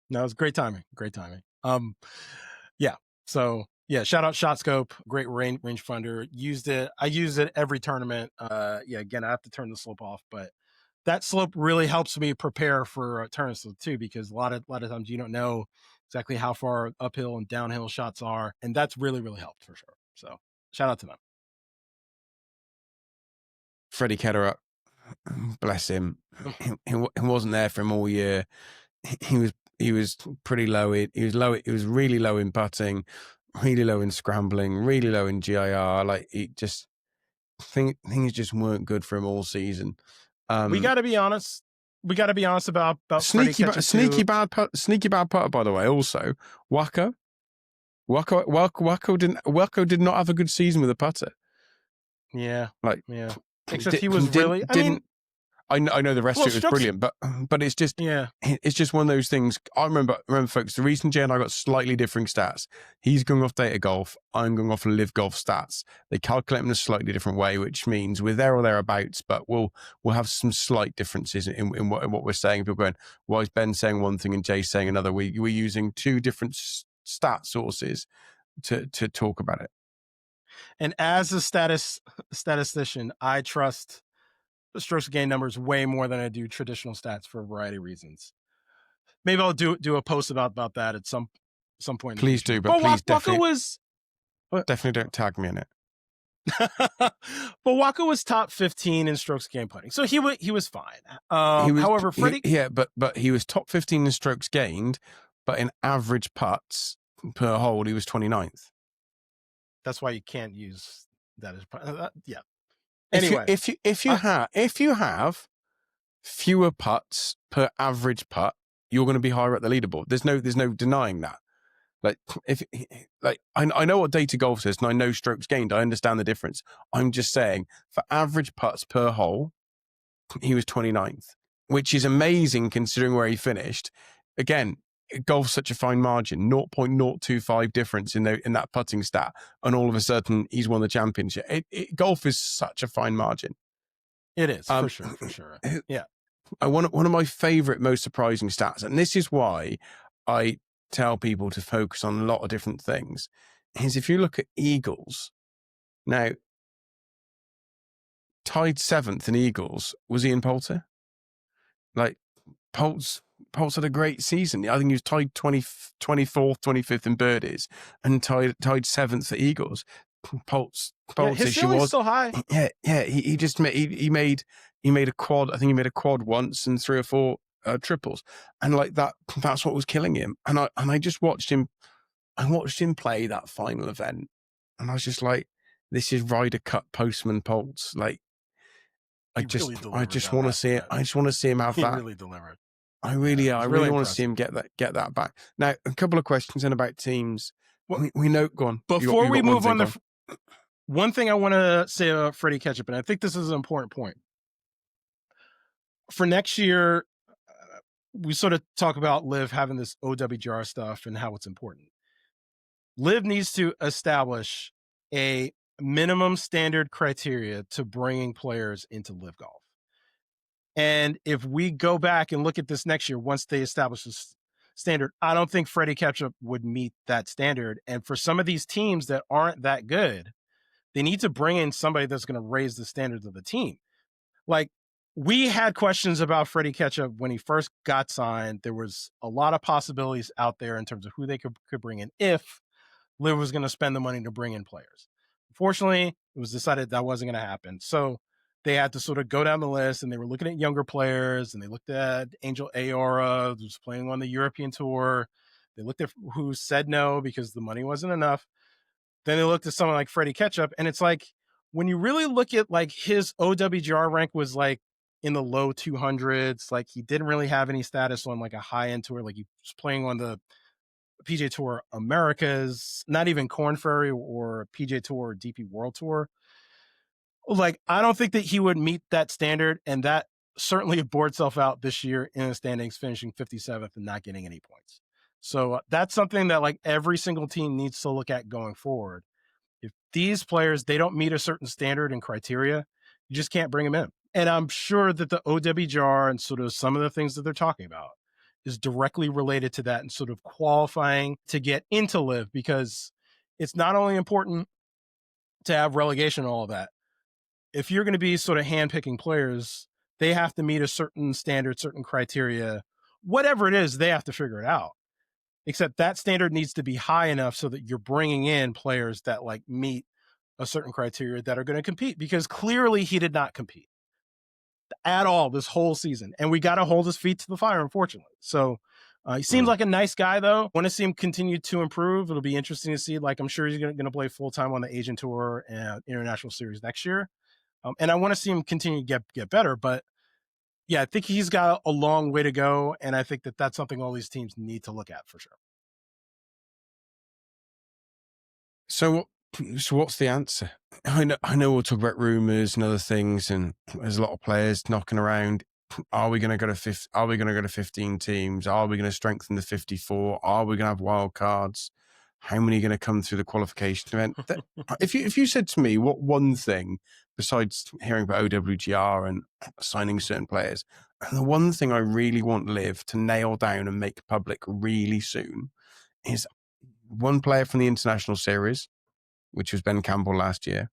Speaker 2: No, it was great timing. Great timing. Yeah. So yeah, shout out ShotScope, great rangefinder. I use it every tournament. Yeah, again, I have to turn the slope off, but that slope really helps me prepare for tournaments too, because a lot of times you don't know exactly how far uphill and downhill shots are, and that's really, really helped for sure. So shout out to them.
Speaker 1: Freddie Ketterup, bless him. He wasn't there for him all year. He was pretty low. He was really low in putting, really low in scrambling, really low in GIR. Like things just weren't good for him all season.
Speaker 2: We got to be honest. We got to be honest about
Speaker 1: sneaky bad putter, by the way. Also, Wacko did not have a good season with a putter.
Speaker 2: Yeah,
Speaker 1: like
Speaker 2: yeah. Except he was really.
Speaker 1: I know the rest of it was brilliant, but it's just it's just one of those things. I remember, folks. The reason Jay and I got slightly differing stats. He's going off data golf. I'm going off LIV Golf stats. They calculate them in a slightly different way, which means we're there or thereabouts, but we'll have some slight differences in what we're saying. People going, why is Ben saying one thing and Jay saying another? We're using two different stat sources to talk about it.
Speaker 2: And as a statistician, I trust the strokes gain numbers way more than I do traditional stats for a variety of reasons. Maybe I'll do a post about that at some point.
Speaker 1: Please do, but please definitely don't tag me in it.
Speaker 2: But Wacko was top 15 in strokes gained putting, so he was fine. However, Freddie,
Speaker 1: but he was top 15 in strokes gained, but in average putts per hole, he was 29th.
Speaker 2: That's why you can't use that as yeah. Anyway,
Speaker 1: if you have fewer putts per average putt, you're going to be higher at the leaderboard. There's no denying that. I know what data golf says, and I know strokes gained. I understand the difference. I'm just saying, for average putts per hole, he was 29th, which is amazing considering where he finished. Again, golf's such a fine margin, 0.025 difference in that putting stat, and all of a sudden he's won the championship. Golf is such a fine margin.
Speaker 2: It is for sure. Yeah.
Speaker 1: One of my favorite, most surprising stats, and this is why I tell people to focus on a lot of different things, is if you look at Eagles. Now, tied 7th in Eagles was Ian Poulter. Like, Poulter had a great season. I think he was tied 24th, 25th in birdies and tied 7th at Eagles. Poulter's
Speaker 2: his ceiling's still high.
Speaker 1: Yeah. He just made a quad. I think he made a quad once and 3 or 4 triples, and like that's what was killing him. And I just watched him. I watched him play that final event, and I was just like, this is Ryder Cup postman Poulter. Like, I just want to see it. I just want to see him have that.
Speaker 2: He really delivered.
Speaker 1: I really want to see him get that back. Now, a couple of questions in about teams. We know. Go on.
Speaker 2: Before we move on, one thing I want to say about Freddie Ketchup, and I think this is an important point. For next year, we sort of talk about LIV having this OWGR stuff and how it's important. LIV needs to establish a minimum standard criteria to bringing players into LIV Golf. And if we go back and look at this next year, once they establish this standard. I don't think Freddie Ketchup would meet that standard. And for some of these teams that aren't that good, they need to bring in somebody that's going to raise the standards of the team. Like, we had questions about Freddie Ketchup when he first got signed. There was a lot of possibilities out there in terms of who they could bring in if LIV was going to spend the money to bring in players. Unfortunately, it was decided that wasn't going to happen. So they had to sort of go down the list, and they were looking at younger players, and they looked at Angel Ayora, who's playing on the European tour. They looked at who said no because the money wasn't enough. Then they looked at someone like Freddie Ketchup, and it's like, when you really look at like his OWGR rank was like in the low 200s. Like, he didn't really have any status on like a high end tour. Like, he was playing on the PJ Tour Americas, not even Corn Ferry or PJ Tour or DP World Tour. Like, I don't think that he would meet that standard, and that certainly bore itself out this year in the standings, finishing 57th and not getting any points. So that's something that like every single team needs to look at going forward. If these players, they don't meet a certain standard and criteria, you just can't bring them in. And I'm sure that the OWGR and sort of some of the things that they're talking about is directly related to that and sort of qualifying to get into LIV, because it's not only important to have relegation and all of that. If you're going to be sort of handpicking players, they have to meet a certain standard, certain criteria, whatever it is, they have to figure it out. Except that standard needs to be high enough so that you're bringing in players that like meet a certain criteria that are going to compete, because clearly he did not compete at all this whole season. And we got to hold his feet to the fire, unfortunately. So he seems like a nice guy, though. I want to see him continue to improve. It'll be interesting to see. Like, I'm sure he's going to play full time on the Asian Tour and International Series next year. And I want to see him continue to get better. But yeah, I think he's got a long way to go. And I think that that's something all these teams need to look at for sure.
Speaker 1: So what's the answer? I know we'll talk about rumors and other things, and there's a lot of players knocking around. Are we going to go to Are we going to go to 15 teams? Are we going to strengthen the 54? Are we going to have wild cards? How many are going to come through the qualification event? If you said to me, what one thing besides hearing about OWGR and signing certain players, and the one thing I really want LIV to nail down and make public really soon is one player from the International Series, which was Ben Campbell last year,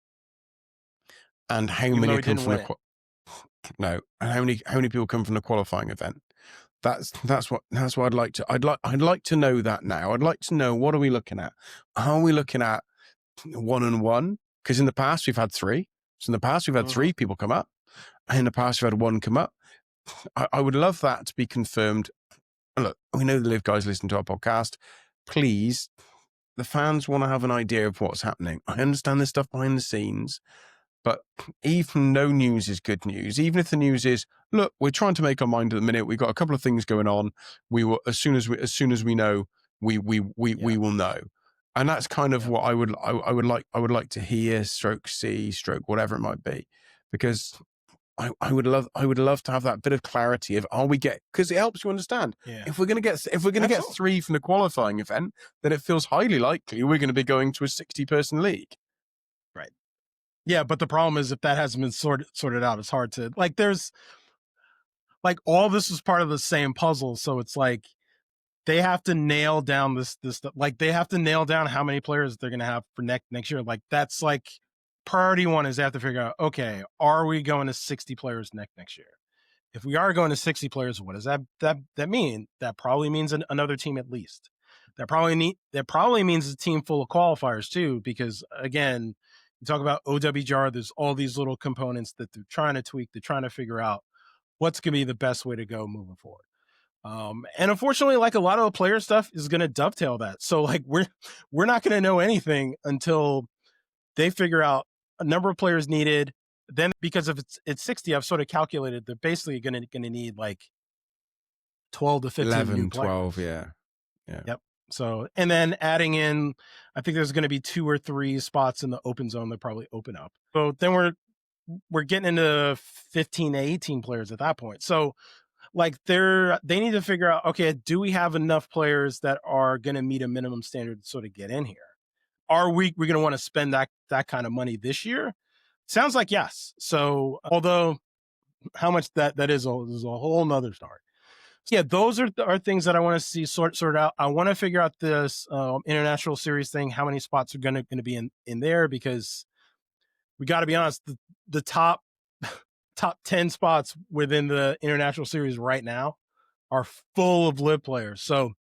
Speaker 1: and how many come from the and how many people come from the qualifying event. That's what I'd like to. I'd like to know that now. I'd like to know, what are we looking at? Are we looking at 1-1? Because in the past we've had 3. So in the past we've had 3 people come up. In the past we've had 1 come up. I would love that to be confirmed. And look, we know the LIV guys listen to our podcast. Please, the fans want to have an idea of what's happening. I understand this stuff behind the scenes, but even no news is good news. Even if the news is, look, we're trying to make our mind at the minute. We've got a couple of things going on. We will, as soon as we know, we will know. And that's kind of what I would like to hear, stroke see, stroke whatever it might be, because I would love to have that bit of clarity of, because it helps you understand.
Speaker 2: Yeah.
Speaker 1: If we're going to get 3 from the qualifying event, then it feels highly likely we're going to be going to a 60-person league.
Speaker 2: Right. Yeah, but the problem is, if that hasn't been sorted out, it's hard to, like, there's like, all this is part of the same puzzle. So it's like, they have to nail down this stuff. Like, they have to nail down how many players they're going to have for next year. Like, that's like priority 1 is they have to figure out, okay, are we going to 60 players next year? If we are going to 60 players, what does that mean? That probably means another team at least. That probably means a team full of qualifiers too, because again, you talk about OWGR, there's all these little components that they're trying to tweak, they're trying to figure out what's going to be the best way to go moving forward. And unfortunately, like, a lot of the player stuff is going to dovetail that. So like, we're not going to know anything until they figure out a number of players needed. Then, because if it's 60, I've sort of calculated they're basically going to need like 12 to 15
Speaker 1: 11,
Speaker 2: new players.
Speaker 1: 12, yeah.
Speaker 2: Yep. So, and then adding in, I think there's going to be 2 or 3 spots in the open zone that probably open up. So then we're getting into 15 to 18 players at that point. So like, they need to figure out, okay, do we have enough players that are going to meet a minimum standard to sort of get in here? Are we going to want to spend that kind of money this year? Sounds like yes. So, although how much that is a whole nother story. Yeah, those are things that I want to see sort out. I want to figure out this international series thing, how many spots are going to be in there, because we got to be honest, the top 10 spots within the international series right now are full of LIV players. So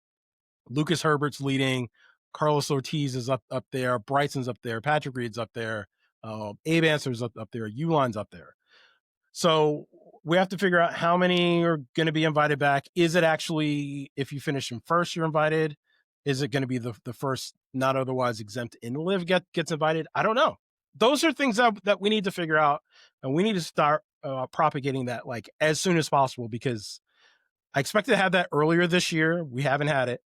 Speaker 2: Lucas Herbert's leading, Carlos Ortiz is up there, Bryson's up there, Patrick Reed's up there, Abe Answer's up there, Uline's up there. So we have to figure out how many are going to be invited back. Is it actually, if you finish in first, you're invited? Is it going to be the first not otherwise exempt in LIV gets invited? I don't know. Those are things that we need to figure out, and we need to start propagating that like as soon as possible, because I expected to have that earlier this year. We haven't had it.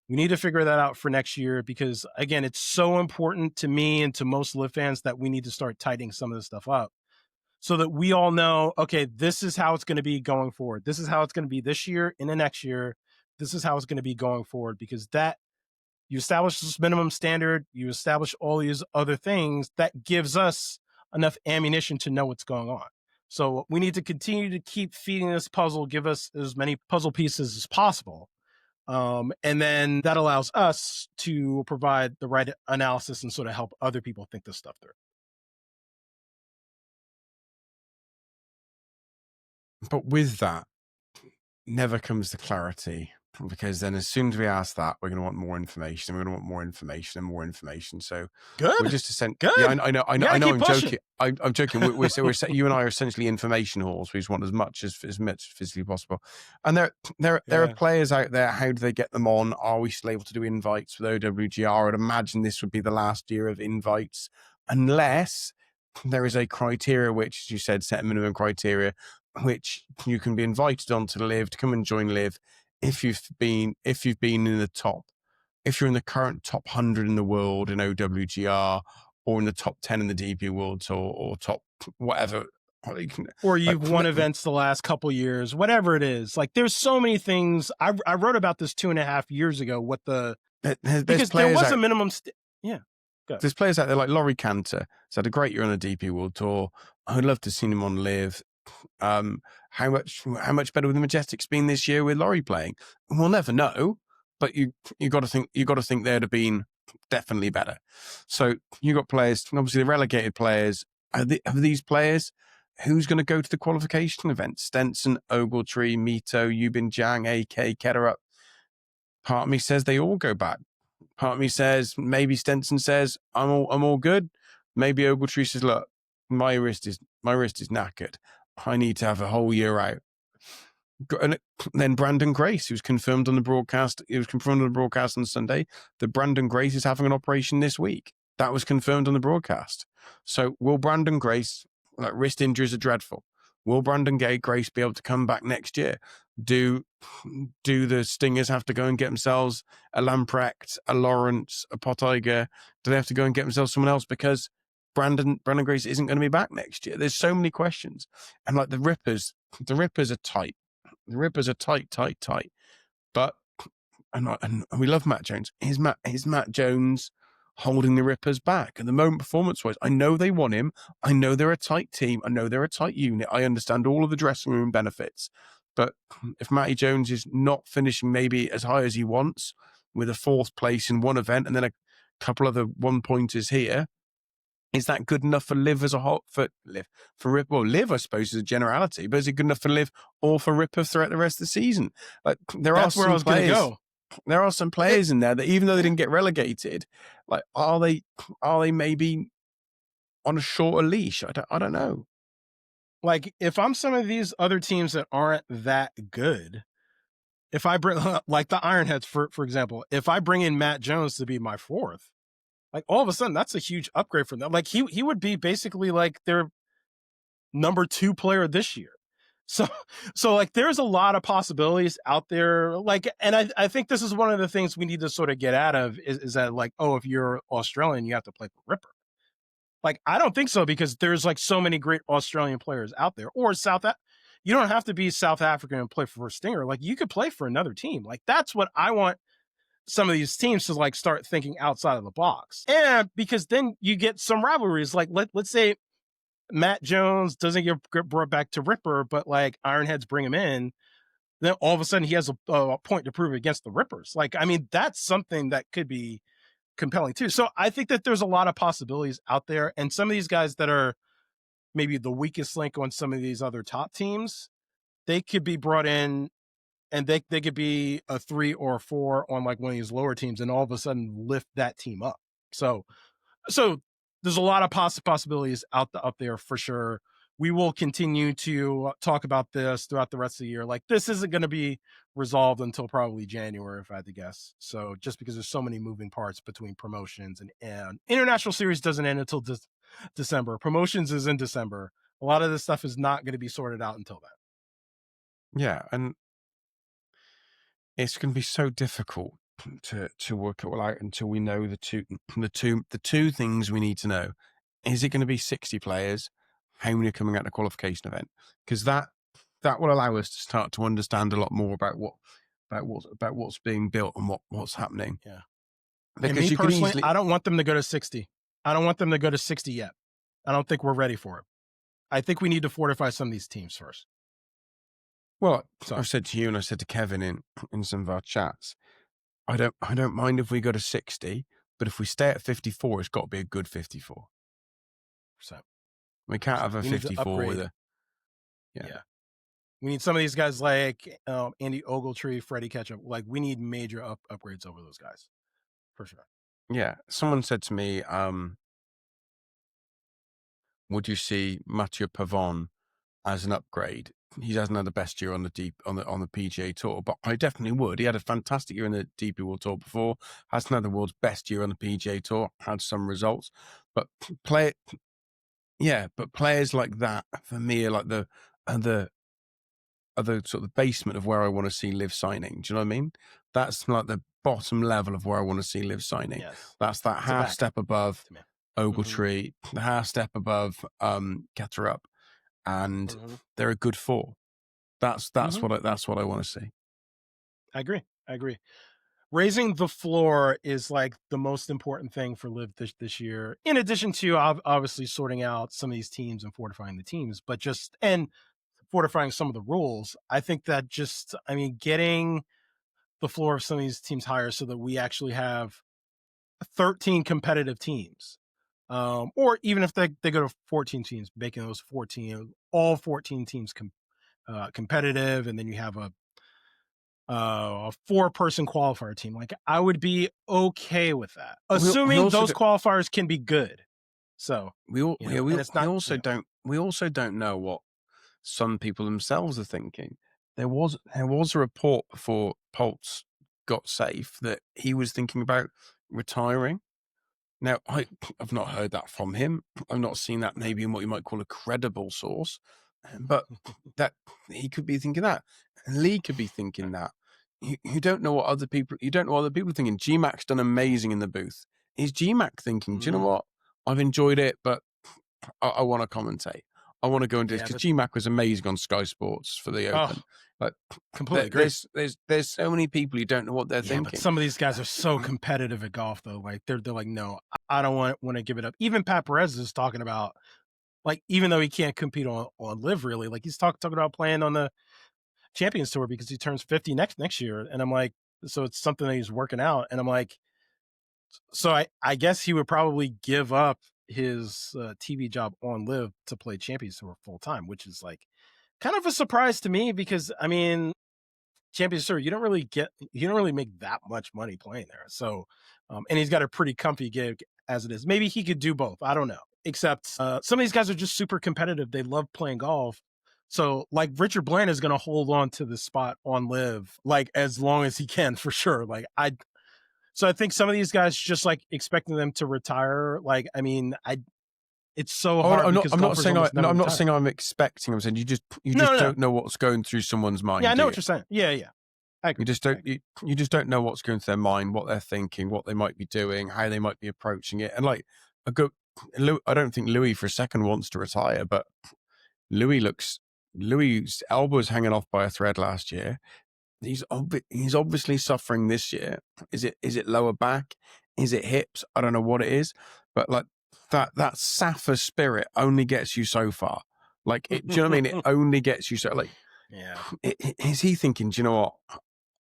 Speaker 2: We need to figure that out for next year, because again, it's so important to me and to most LIV fans that we need to start tightening some of this stuff up, so that we all know, okay, this is how it's going to be going forward. This is how it's going to be this year and the next year. This is how it's going to be going forward, because that you establish this minimum standard, you establish all these other things that gives us enough ammunition to know what's going on. So we need to continue to keep feeding this puzzle, give us as many puzzle pieces as possible. And then that allows us to provide the right analysis and sort of help other people think this stuff through.
Speaker 1: But with that, never comes the clarity, because then as soon as we ask that, we're going to want more information, and we're going to want more information and more information. So
Speaker 2: Good.
Speaker 1: we're just
Speaker 2: Good.
Speaker 1: Yeah, I know.
Speaker 2: Yeah,
Speaker 1: I'm joking. I'm joking. You and I are essentially information whores. We just want as much physically possible. And there are players out there. How do they get them on? Are we still able to do invites with OWGR? I'd imagine this would be the last year of invites, unless there is a criteria, which, as you said, set a minimum criteria, which you can be invited onto LIV to come and join LIV if you've been in the top, if you're in the current top 100 in the world in OWGR, or in the top 10 in the DP World Tour, or top whatever,
Speaker 2: or you've won events the last couple years, whatever it is. Like, there's so many things. I wrote about this 2.5 years ago. Because there was a minimum.
Speaker 1: There's players out there like Laurie Cantor. He's had a great year on the DP World Tour. I'd love to see him on LIV. How much better would the Majestics been this year with Laurie playing? We'll never know, but you got to think they'd have been definitely better. So you got players, obviously the relegated players. Are these players? Who's going to go to the qualification events? Stenson, Ogletree, Mito, Yubin Jiang, AK, Ketterup. Part of me says they all go back. Part of me says maybe Stenson says I'm all good. Maybe Ogletree says, look, my wrist is knackered. I need to have a whole year out. And then Brandon Grace, who's confirmed on the broadcast, it was confirmed on the broadcast on Sunday that Brandon Grace is having an operation this week. That was confirmed on the broadcast. So will Brandon Grace, like, wrist injuries are dreadful. Will Brandon Grace be able to come back next year? Do the Stingers have to go and get themselves a Lamprecht, a Lawrence, a Pottiger? Do they have to go and get themselves someone else because Brandon Grace isn't going to be back next year? There's so many questions. And like the Rippers are tight. The Rippers are tight. But and we love Matt Jones. Is Matt Jones holding the Rippers back at the moment, performance-wise? I know they want him. I know they're a tight team. I know they're a tight unit. I understand all of the dressing room benefits. But if Matty Jones is not finishing maybe as high as he wants, with a 4th place in one event and then a couple other 1-pointers here, is that good enough for LIV as a whole? For Rip? Well, LIV, I suppose, is a generality, but is it good enough for LIV or for Ripper throughout the rest of the season? Like,
Speaker 2: that's where I was going to go.
Speaker 1: There are some players in there that, even though they didn't get relegated, like, are they maybe on a shorter leash? I don't know.
Speaker 2: Like, if I'm some of these other teams that aren't that good, if I bring, like the Ironheads, for example, if I bring in Matt Jones to be my 4th, like, all of a sudden, that's a huge upgrade for them. Like, he would be basically like their number 2 player this year. So like, there's a lot of possibilities out there. Like, and I think this is one of the things we need to sort of get out of is that, like, oh, if you're Australian, you have to play for Ripper. Like, I don't think so, because there's like so many great Australian players out there. Or you don't have to be South African and play for a Stinger. Like, you could play for another team. Like, that's what I want some of these teams to, like, start thinking outside of the box. And because then you get some rivalries. Like, let's say Matt Jones doesn't get brought back to Ripper, but like Ironheads bring him in. then all of a sudden he has a point to prove against the Rippers. Like, I mean, that's something that could be compelling too. So I think that there's a lot of possibilities out there, and some of these guys that are maybe the weakest link on some of these other top teams, they could be brought in, and they could be a 3 or a 4 on like one of these lower teams, and all of a sudden lift that team up. So there's a lot of possibilities up there for sure. We will continue to talk about this throughout the rest of the year. Like, this isn't going to be resolved until probably January, if I had to guess. So just because there's so many moving parts between promotions and international series doesn't end until December. Promotions is in December. A lot of this stuff is not going to be sorted out until then.
Speaker 1: Yeah, and it's going to be so difficult to work it all out until we know the two things we need to know. Is it going to be 60 players? How many are coming out of the qualification event? Because that will allow us to start to understand a lot more about what's being built and what's happening.
Speaker 2: Yeah.
Speaker 1: Because
Speaker 2: and me
Speaker 1: you
Speaker 2: personally,
Speaker 1: easily...
Speaker 2: I don't want them to go to 60. I don't want them to go to 60 yet. I don't think we're ready for it. I think we need to fortify some of these teams first.
Speaker 1: Well, I've said to you and I said to Kevin in some of our chats, I don't mind if we go to 60, but if we stay at 54, it's got to be a good 54. We can't have a 54 with a...
Speaker 2: Yeah. We need some of these guys like Andy Ogletree, Freddie Ketchup. Like, we need major upgrades over those guys, for sure.
Speaker 1: Yeah. Someone said to me, would you see Mathieu Pavon as an upgrade? He hasn't had the best year on the PGA Tour, but I definitely would. He had a fantastic year in the DP World Tour before. Hasn't had the world's best year on the PGA Tour. Had some results, but players like that for me are like the sort of basement of where I want to see LIV signing. Do you know what I mean? That's like the bottom level of where I want to see LIV signing.
Speaker 2: Yes.
Speaker 1: That's that half step above Ogletree, the half step above Ketterup, and they're a good 4. That's what I want to see.
Speaker 2: I agree. Raising the floor is like the most important thing for LIV this year, in addition to obviously sorting out some of these teams and fortifying the teams, but and fortifying some of the rules. I think that getting the floor of some of these teams higher so that we actually have 13 competitive teams, or even if they go to 14 teams, making those all 14 teams competitive, and then you have a 4-person qualifier team. Like, I would be okay with that, assuming those qualifiers can be good. So we also
Speaker 1: don't know what some people themselves are thinking. There was a report before Poltz got safe that he was thinking about retiring. Now, I've not heard that from him. I've not seen that maybe in what you might call a credible source, but that he could be thinking that. And Lee could be thinking that. You don't know what other people are thinking. GMAC's done amazing in the booth. Is GMAC thinking, do you know what? I've enjoyed it, but I want to commentate. I want to go and do this because GMAC was amazing on Sky Sports for the Open. But
Speaker 2: completely agree.
Speaker 1: There's so many people who don't know what they're thinking.
Speaker 2: But some of these guys are so competitive at golf, though. Like, they're like, no, I don't want to give it up. Even Pat Perez is talking about, like, even though he can't compete on LIV really, like, he's talking about playing on the Champions Tour because he turns 50 next year. And I'm like, so it's something that he's working out. And I'm like, so I guess he would probably give up his TV job on LIV to play Champions Tour full time, which is like kind of a surprise to me because, I mean, Champions Tour, you don't really make that much money playing there. So, and he's got a pretty comfy gig as it is. Maybe he could do both. I don't know. Except some of these guys are just super competitive. They love playing golf. So, like, Richard Bland is going to hold on to the spot on LIV like as long as he can, for sure. Like, so I think some of these guys, just like expecting them to retire. Like, I mean, it's so hard.
Speaker 1: I'm not saying I'm expecting. I'm saying you just don't know what's going through someone's mind.
Speaker 2: Yeah, I know what you're saying. Yeah. I agree.
Speaker 1: You just don't know what's going through their mind, what they're thinking, what they might be doing, how they might be approaching it. And like I don't think Louis for a second wants to retire, but Louis' elbow was hanging off by a thread last year. He's obviously suffering this year. Is it lower back? Is it hips? I don't know what it is, but like that Safa spirit only gets you so far. Like, do you know what I mean? It only gets you so, like,
Speaker 2: Yeah.
Speaker 1: Is he thinking, do you know what?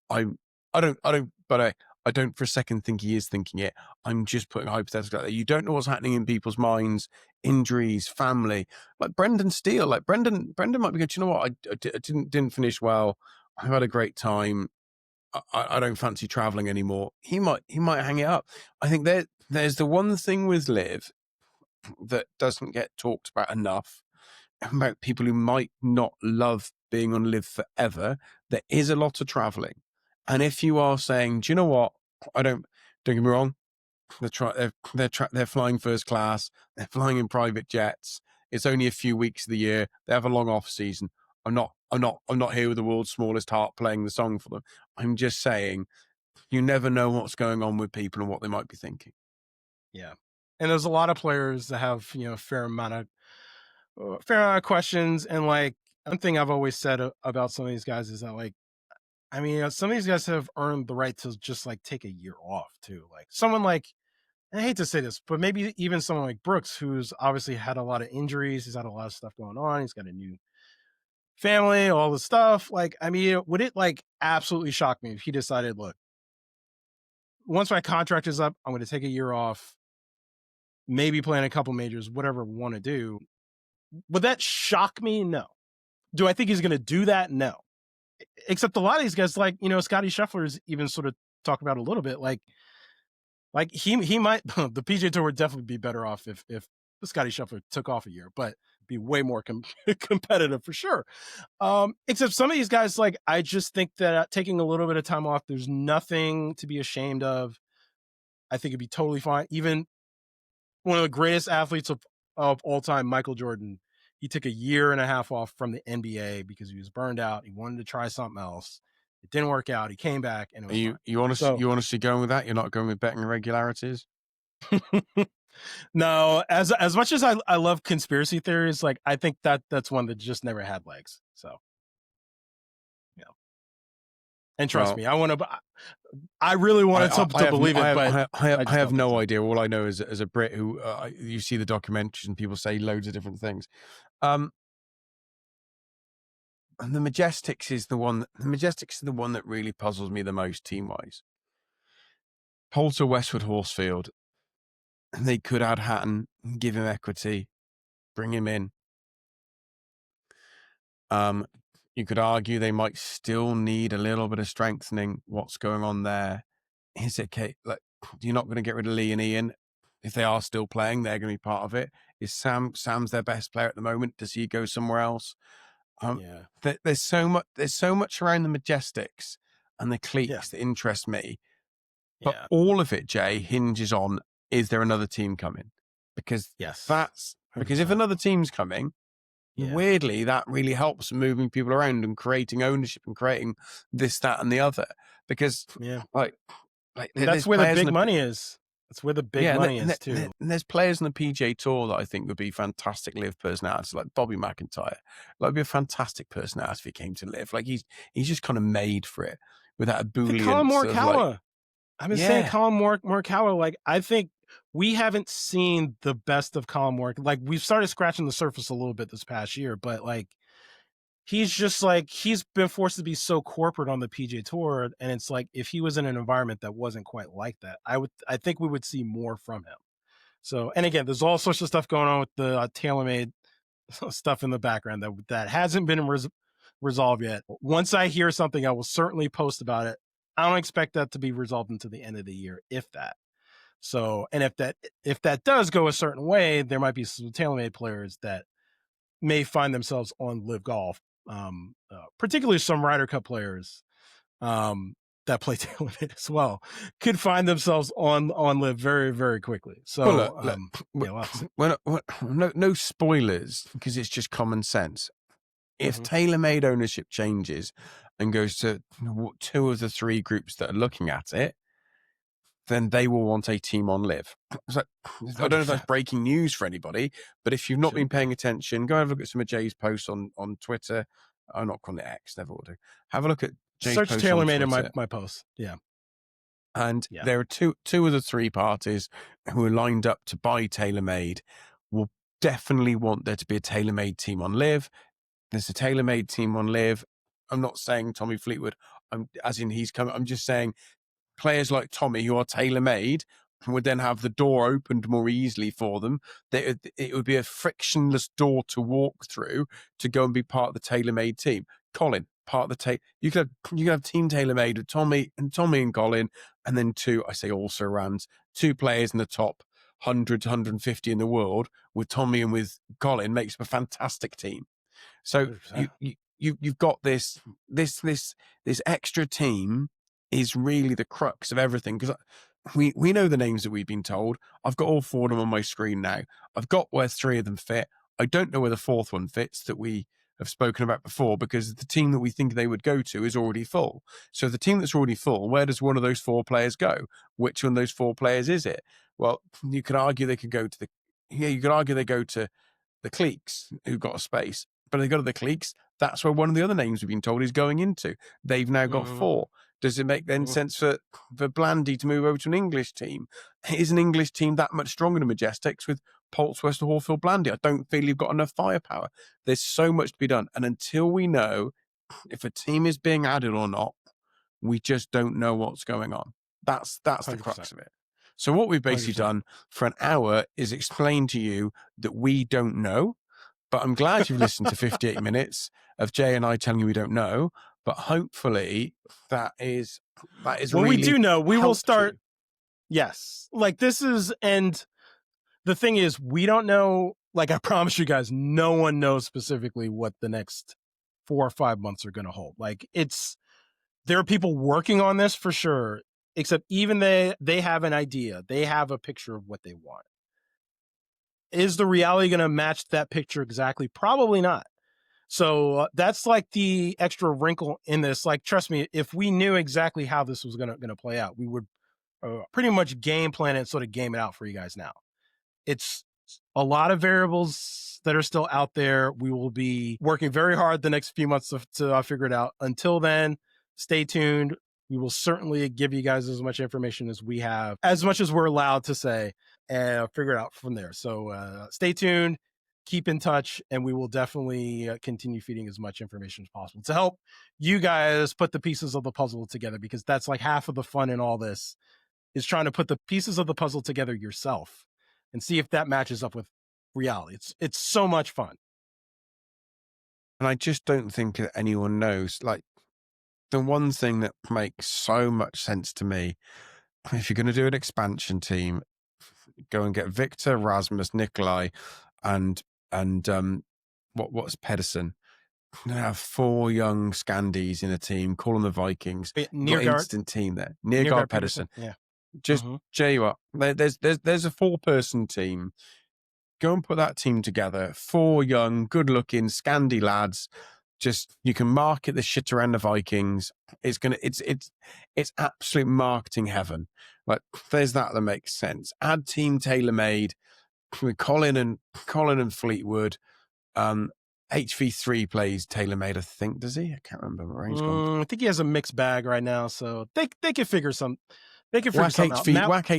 Speaker 1: I don't for a second think he is thinking it. I'm just putting a hypothetical out there. You don't know what's happening in people's minds, injuries, family. Like Brendan Steele, like Brendan might be going, do you know what? I didn't finish well. I've had a great time. I don't fancy traveling anymore. He might hang it up. I think there's the one thing with Liv that doesn't get talked about enough about people who might not love being on Live forever. There is a lot of traveling, and if you are saying, do you know what? Don't get me wrong. They're flying first class. They're flying in private jets. It's only a few weeks of the year. They have a long off season. I'm not here with the world's smallest heart playing the song for them. I'm just saying, you never know what's going on with people and what they might be thinking.
Speaker 2: Yeah. And there's a lot of players that have, a fair amount of questions. And like, one thing I've always said about some of these guys is that, like, I mean, some of these guys have earned the right to just like take a year off too. Like someone like, I hate to say this, but maybe even someone like Brooks, who's obviously had a lot of injuries. He's had a lot of stuff going on. He's got a new family, all this stuff. Like, I mean, would it like absolutely shock me if he decided, look, once my contract is up, I'm going to take a year off, maybe play in a couple majors, whatever we want to do. Would that shock me? No. Do I think he's going to do that? No. Except a lot of these guys, like, Scotty Scheffler's even sort of talk about a little bit, like he might, the PGA Tour would definitely be better off if Scotty Scheffler took off a year, but be way more competitive for sure. Except some of these guys, like, I just think that taking a little bit of time off, there's nothing to be ashamed of. I think it'd be totally fine. Even one of the greatest athletes of all time, Michael Jordan, he took a year and a half off from the NBA because he was burned out. He wanted to try something else. It didn't work out. He came back and it
Speaker 1: Are
Speaker 2: was
Speaker 1: you
Speaker 2: fine.
Speaker 1: you honestly
Speaker 2: So
Speaker 1: you honestly going with that? You're not going with betting irregularities?
Speaker 2: no, as much as I love conspiracy theories, like I think that's one that just never had legs. So and trust
Speaker 1: Well,
Speaker 2: me, I really wanted to believe it, but I
Speaker 1: I
Speaker 2: just
Speaker 1: have
Speaker 2: don't think
Speaker 1: no
Speaker 2: so.
Speaker 1: idea. All I know is as a Brit who you see the documentaries and people say loads of different things. And the Majestics is the one. The Majestics are the one that really puzzles me the most team wise. Poulter, Westwood, Horsefield. They could add Hatton, give him equity, bring him in. You could argue they might still need a little bit of strengthening. What's going on there? Is it okay? Like, you're not going to get rid of Lee and Ian. If they are still playing, they're going to be part of it. Is Sam's their best player at the moment? Does he go somewhere else?
Speaker 2: Yeah,
Speaker 1: There's so much around the Majestics and the
Speaker 2: yeah,
Speaker 1: cliques that interest me. But
Speaker 2: yeah,
Speaker 1: all of it, Jay, hinges on, is there another team coming? Because
Speaker 2: yes,
Speaker 1: if
Speaker 2: 100%.
Speaker 1: another team's coming,
Speaker 2: Yeah,
Speaker 1: weirdly, that really helps moving people around and creating ownership and creating this, that, and the other. Because
Speaker 2: yeah.
Speaker 1: like
Speaker 2: And that's
Speaker 1: there's
Speaker 2: where the
Speaker 1: players in
Speaker 2: big
Speaker 1: the
Speaker 2: money is. That's where the big
Speaker 1: yeah,
Speaker 2: money is too.
Speaker 1: and there's players in the PGA Tour that I think would be fantastic live personalities, like Bobby McIntyre. Like, would be a fantastic personality if he came to live. Like he's just kind of made for it with that
Speaker 2: Even Colin
Speaker 1: ebullience of like,
Speaker 2: Morikawa. I've been saying
Speaker 1: yeah,
Speaker 2: Colin Morikawa. Like, I think we haven't seen the best of Colin Morikawa. Like, we've started scratching the surface a little bit this past year, but like, he's just like, he's been forced to be so corporate on the PGA Tour, and it's like, if he was in an environment that wasn't quite like that, I think we would see more from him. So, and again, there's all sorts of stuff going on with the TaylorMade stuff in the background that hasn't been resolved yet. Once I hear something, I will certainly post about it. I don't expect that to be resolved until the end of the year, if that. So, and if that does go a certain way, there might be some TaylorMade players that may find themselves on LIV Golf, particularly some Ryder Cup players that play TaylorMade as well, could find themselves on LIV very, very quickly.
Speaker 1: well,
Speaker 2: So,
Speaker 1: look,
Speaker 2: yeah, we'll have to see.
Speaker 1: no spoilers because it's just common sense. If TaylorMade ownership changes and goes to two of the three groups that are looking at it, then they will want a team on live. So, I don't know if that's
Speaker 2: 100%.
Speaker 1: breaking news for anybody, but if you've not been
Speaker 2: Shouldn't be.
Speaker 1: paying attention, go have a look at some of Jay's posts on Twitter. I'm not calling it X, never will do. Have a look at Jay's
Speaker 2: Search
Speaker 1: posts on
Speaker 2: TaylorMade in
Speaker 1: Twitter.
Speaker 2: my post. Yeah.
Speaker 1: And
Speaker 2: Yeah.
Speaker 1: there are two of the three parties who are lined up to buy TaylorMade will definitely want there to be a TaylorMade team on live. There's a TaylorMade team on live. I'm not saying Tommy Fleetwood. As in he's coming. I'm just saying players like Tommy who are tailor-made would then have the door opened more easily for them. It would be a frictionless door to walk through to go and be part of the tailor-made team. Colin, part of the you could have team tailor-made with Tommy and Colin, and then also Rams, 2 players in the top 100 to 150 in the world with Tommy and with Colin makes a fantastic team. So you've got this extra team is really the crux of everything, because we know the names that we've been told. I've got all 4 of them on my screen now. I've got where 3 of them fit. I don't know where the 4th one fits that we have spoken about before, because the team that we think they would go to is already full. So the team that's already full, where does one of those 4 players go? Which one of those 4 players is it? Well, you could argue they could go to the cliques who've got a space, but they go to the cliques. That's where one of the other names we've been told is going into. They've now got 4. Does it make then sense for Blandy to move over to an English team? Is an English team that much stronger than Majestics with Poltz, Wester, Hallfield, Blandy? I don't feel you've got enough firepower. There's so much to be done. And until we know if a team is being added or not, we just don't know what's going on. That's the
Speaker 2: 100%.
Speaker 1: crux of it. So what we've basically
Speaker 2: 100%.
Speaker 1: done for an hour is explain to you that we don't know. But I'm glad you've listened to 58 minutes of Jay and I telling you we don't know. But hopefully that is
Speaker 2: well,
Speaker 1: really
Speaker 2: we do know. We will start.
Speaker 1: You.
Speaker 2: Yes. Like this is, and the thing is, we don't know. Like I promise you guys, no one knows specifically what the next 4 or 5 months are going to hold. Like there are people working on this for sure, except even they have an idea. They have a picture of what they want. Is the reality going to match that picture exactly? Probably not. So that's like the extra wrinkle in this. Like, trust me, if we knew exactly how this was going to play out, we would pretty much game plan it and sort of game it out for you guys now. It's a lot of variables that are still out there. We will be working very hard the next few months to figure it out. Until then, stay tuned. We will certainly give you guys as much information as we have, as much as we're allowed to say, and figure it out from there. So stay tuned, keep in touch, and we will definitely continue feeding as much information as possible to help you guys put the pieces of the puzzle together, because that's like half of the fun in all this, is trying to put the pieces of the puzzle together yourself and see if that matches up with reality. It's so much fun.
Speaker 1: And I just don't think that anyone knows. Like, the one thing that makes so much sense to me, if you're going to do an expansion team, go and get Victor, Rasmus, Nikolai, and what's Pedersen? You're going to have 4 young Scandies in a team. Call them the Vikings. Instant team there. Neargard Pedersen.
Speaker 2: Yeah.
Speaker 1: Just Jay, you up. There's a 4-person team. Go and put that team together. 4 young, good-looking Scandi lads. Just, you can market the shit around the Vikings. It's absolute marketing heaven. Like, there's that makes sense. Add team tailor-made with Colin and Fleetwood. HV3 plays tailor-made, I think. Does he? I can't remember where he's gone.
Speaker 2: I think he has a mixed bag right now, so they can figure some. They can figure something out.
Speaker 1: Whack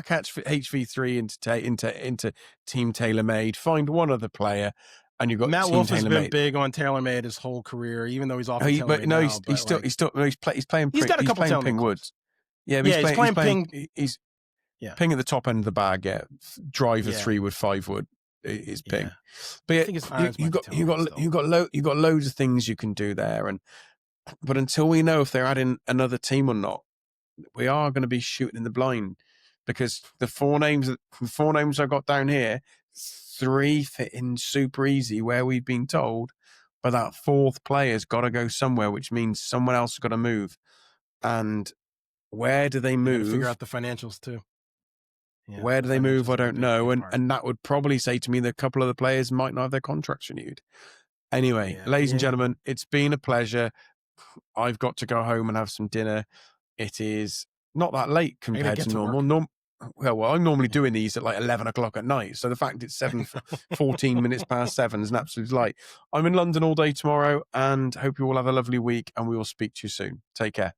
Speaker 1: HV3 into team tailor-made. Find one other player. And you've got
Speaker 2: Matt Wolf has been big on TaylorMade his whole career, even though he's off.
Speaker 1: He's playing Ping Woods. Yeah, but he's playing Ping. He's Ping at the top end of the bag. Yeah, driver 3 with 5 wood is Ping. Yeah. But yeah, you got loads of things you can do there, but until we know if they're adding another team or not, we are going to be shooting in the blind, because the 4 names I got down here, 3 fit in super easy where we've been told, but that 4th player's got to go somewhere, which means someone else has got to move. And where do they move?
Speaker 2: Figure out the financials too.
Speaker 1: Yeah, where do they move? I don't know. And that would probably say to me that a couple of the players might not have their contracts renewed. Anyway, ladies and gentlemen, it's been a pleasure. I've got to go home and have some dinner. It is not that late compared to normal. Well, I'm normally doing these at like 11 o'clock at night. So the fact it's 14 minutes past 7 is an absolute light. I'm in London all day tomorrow, and hope you all have a lovely week, and we will speak to you soon. Take care.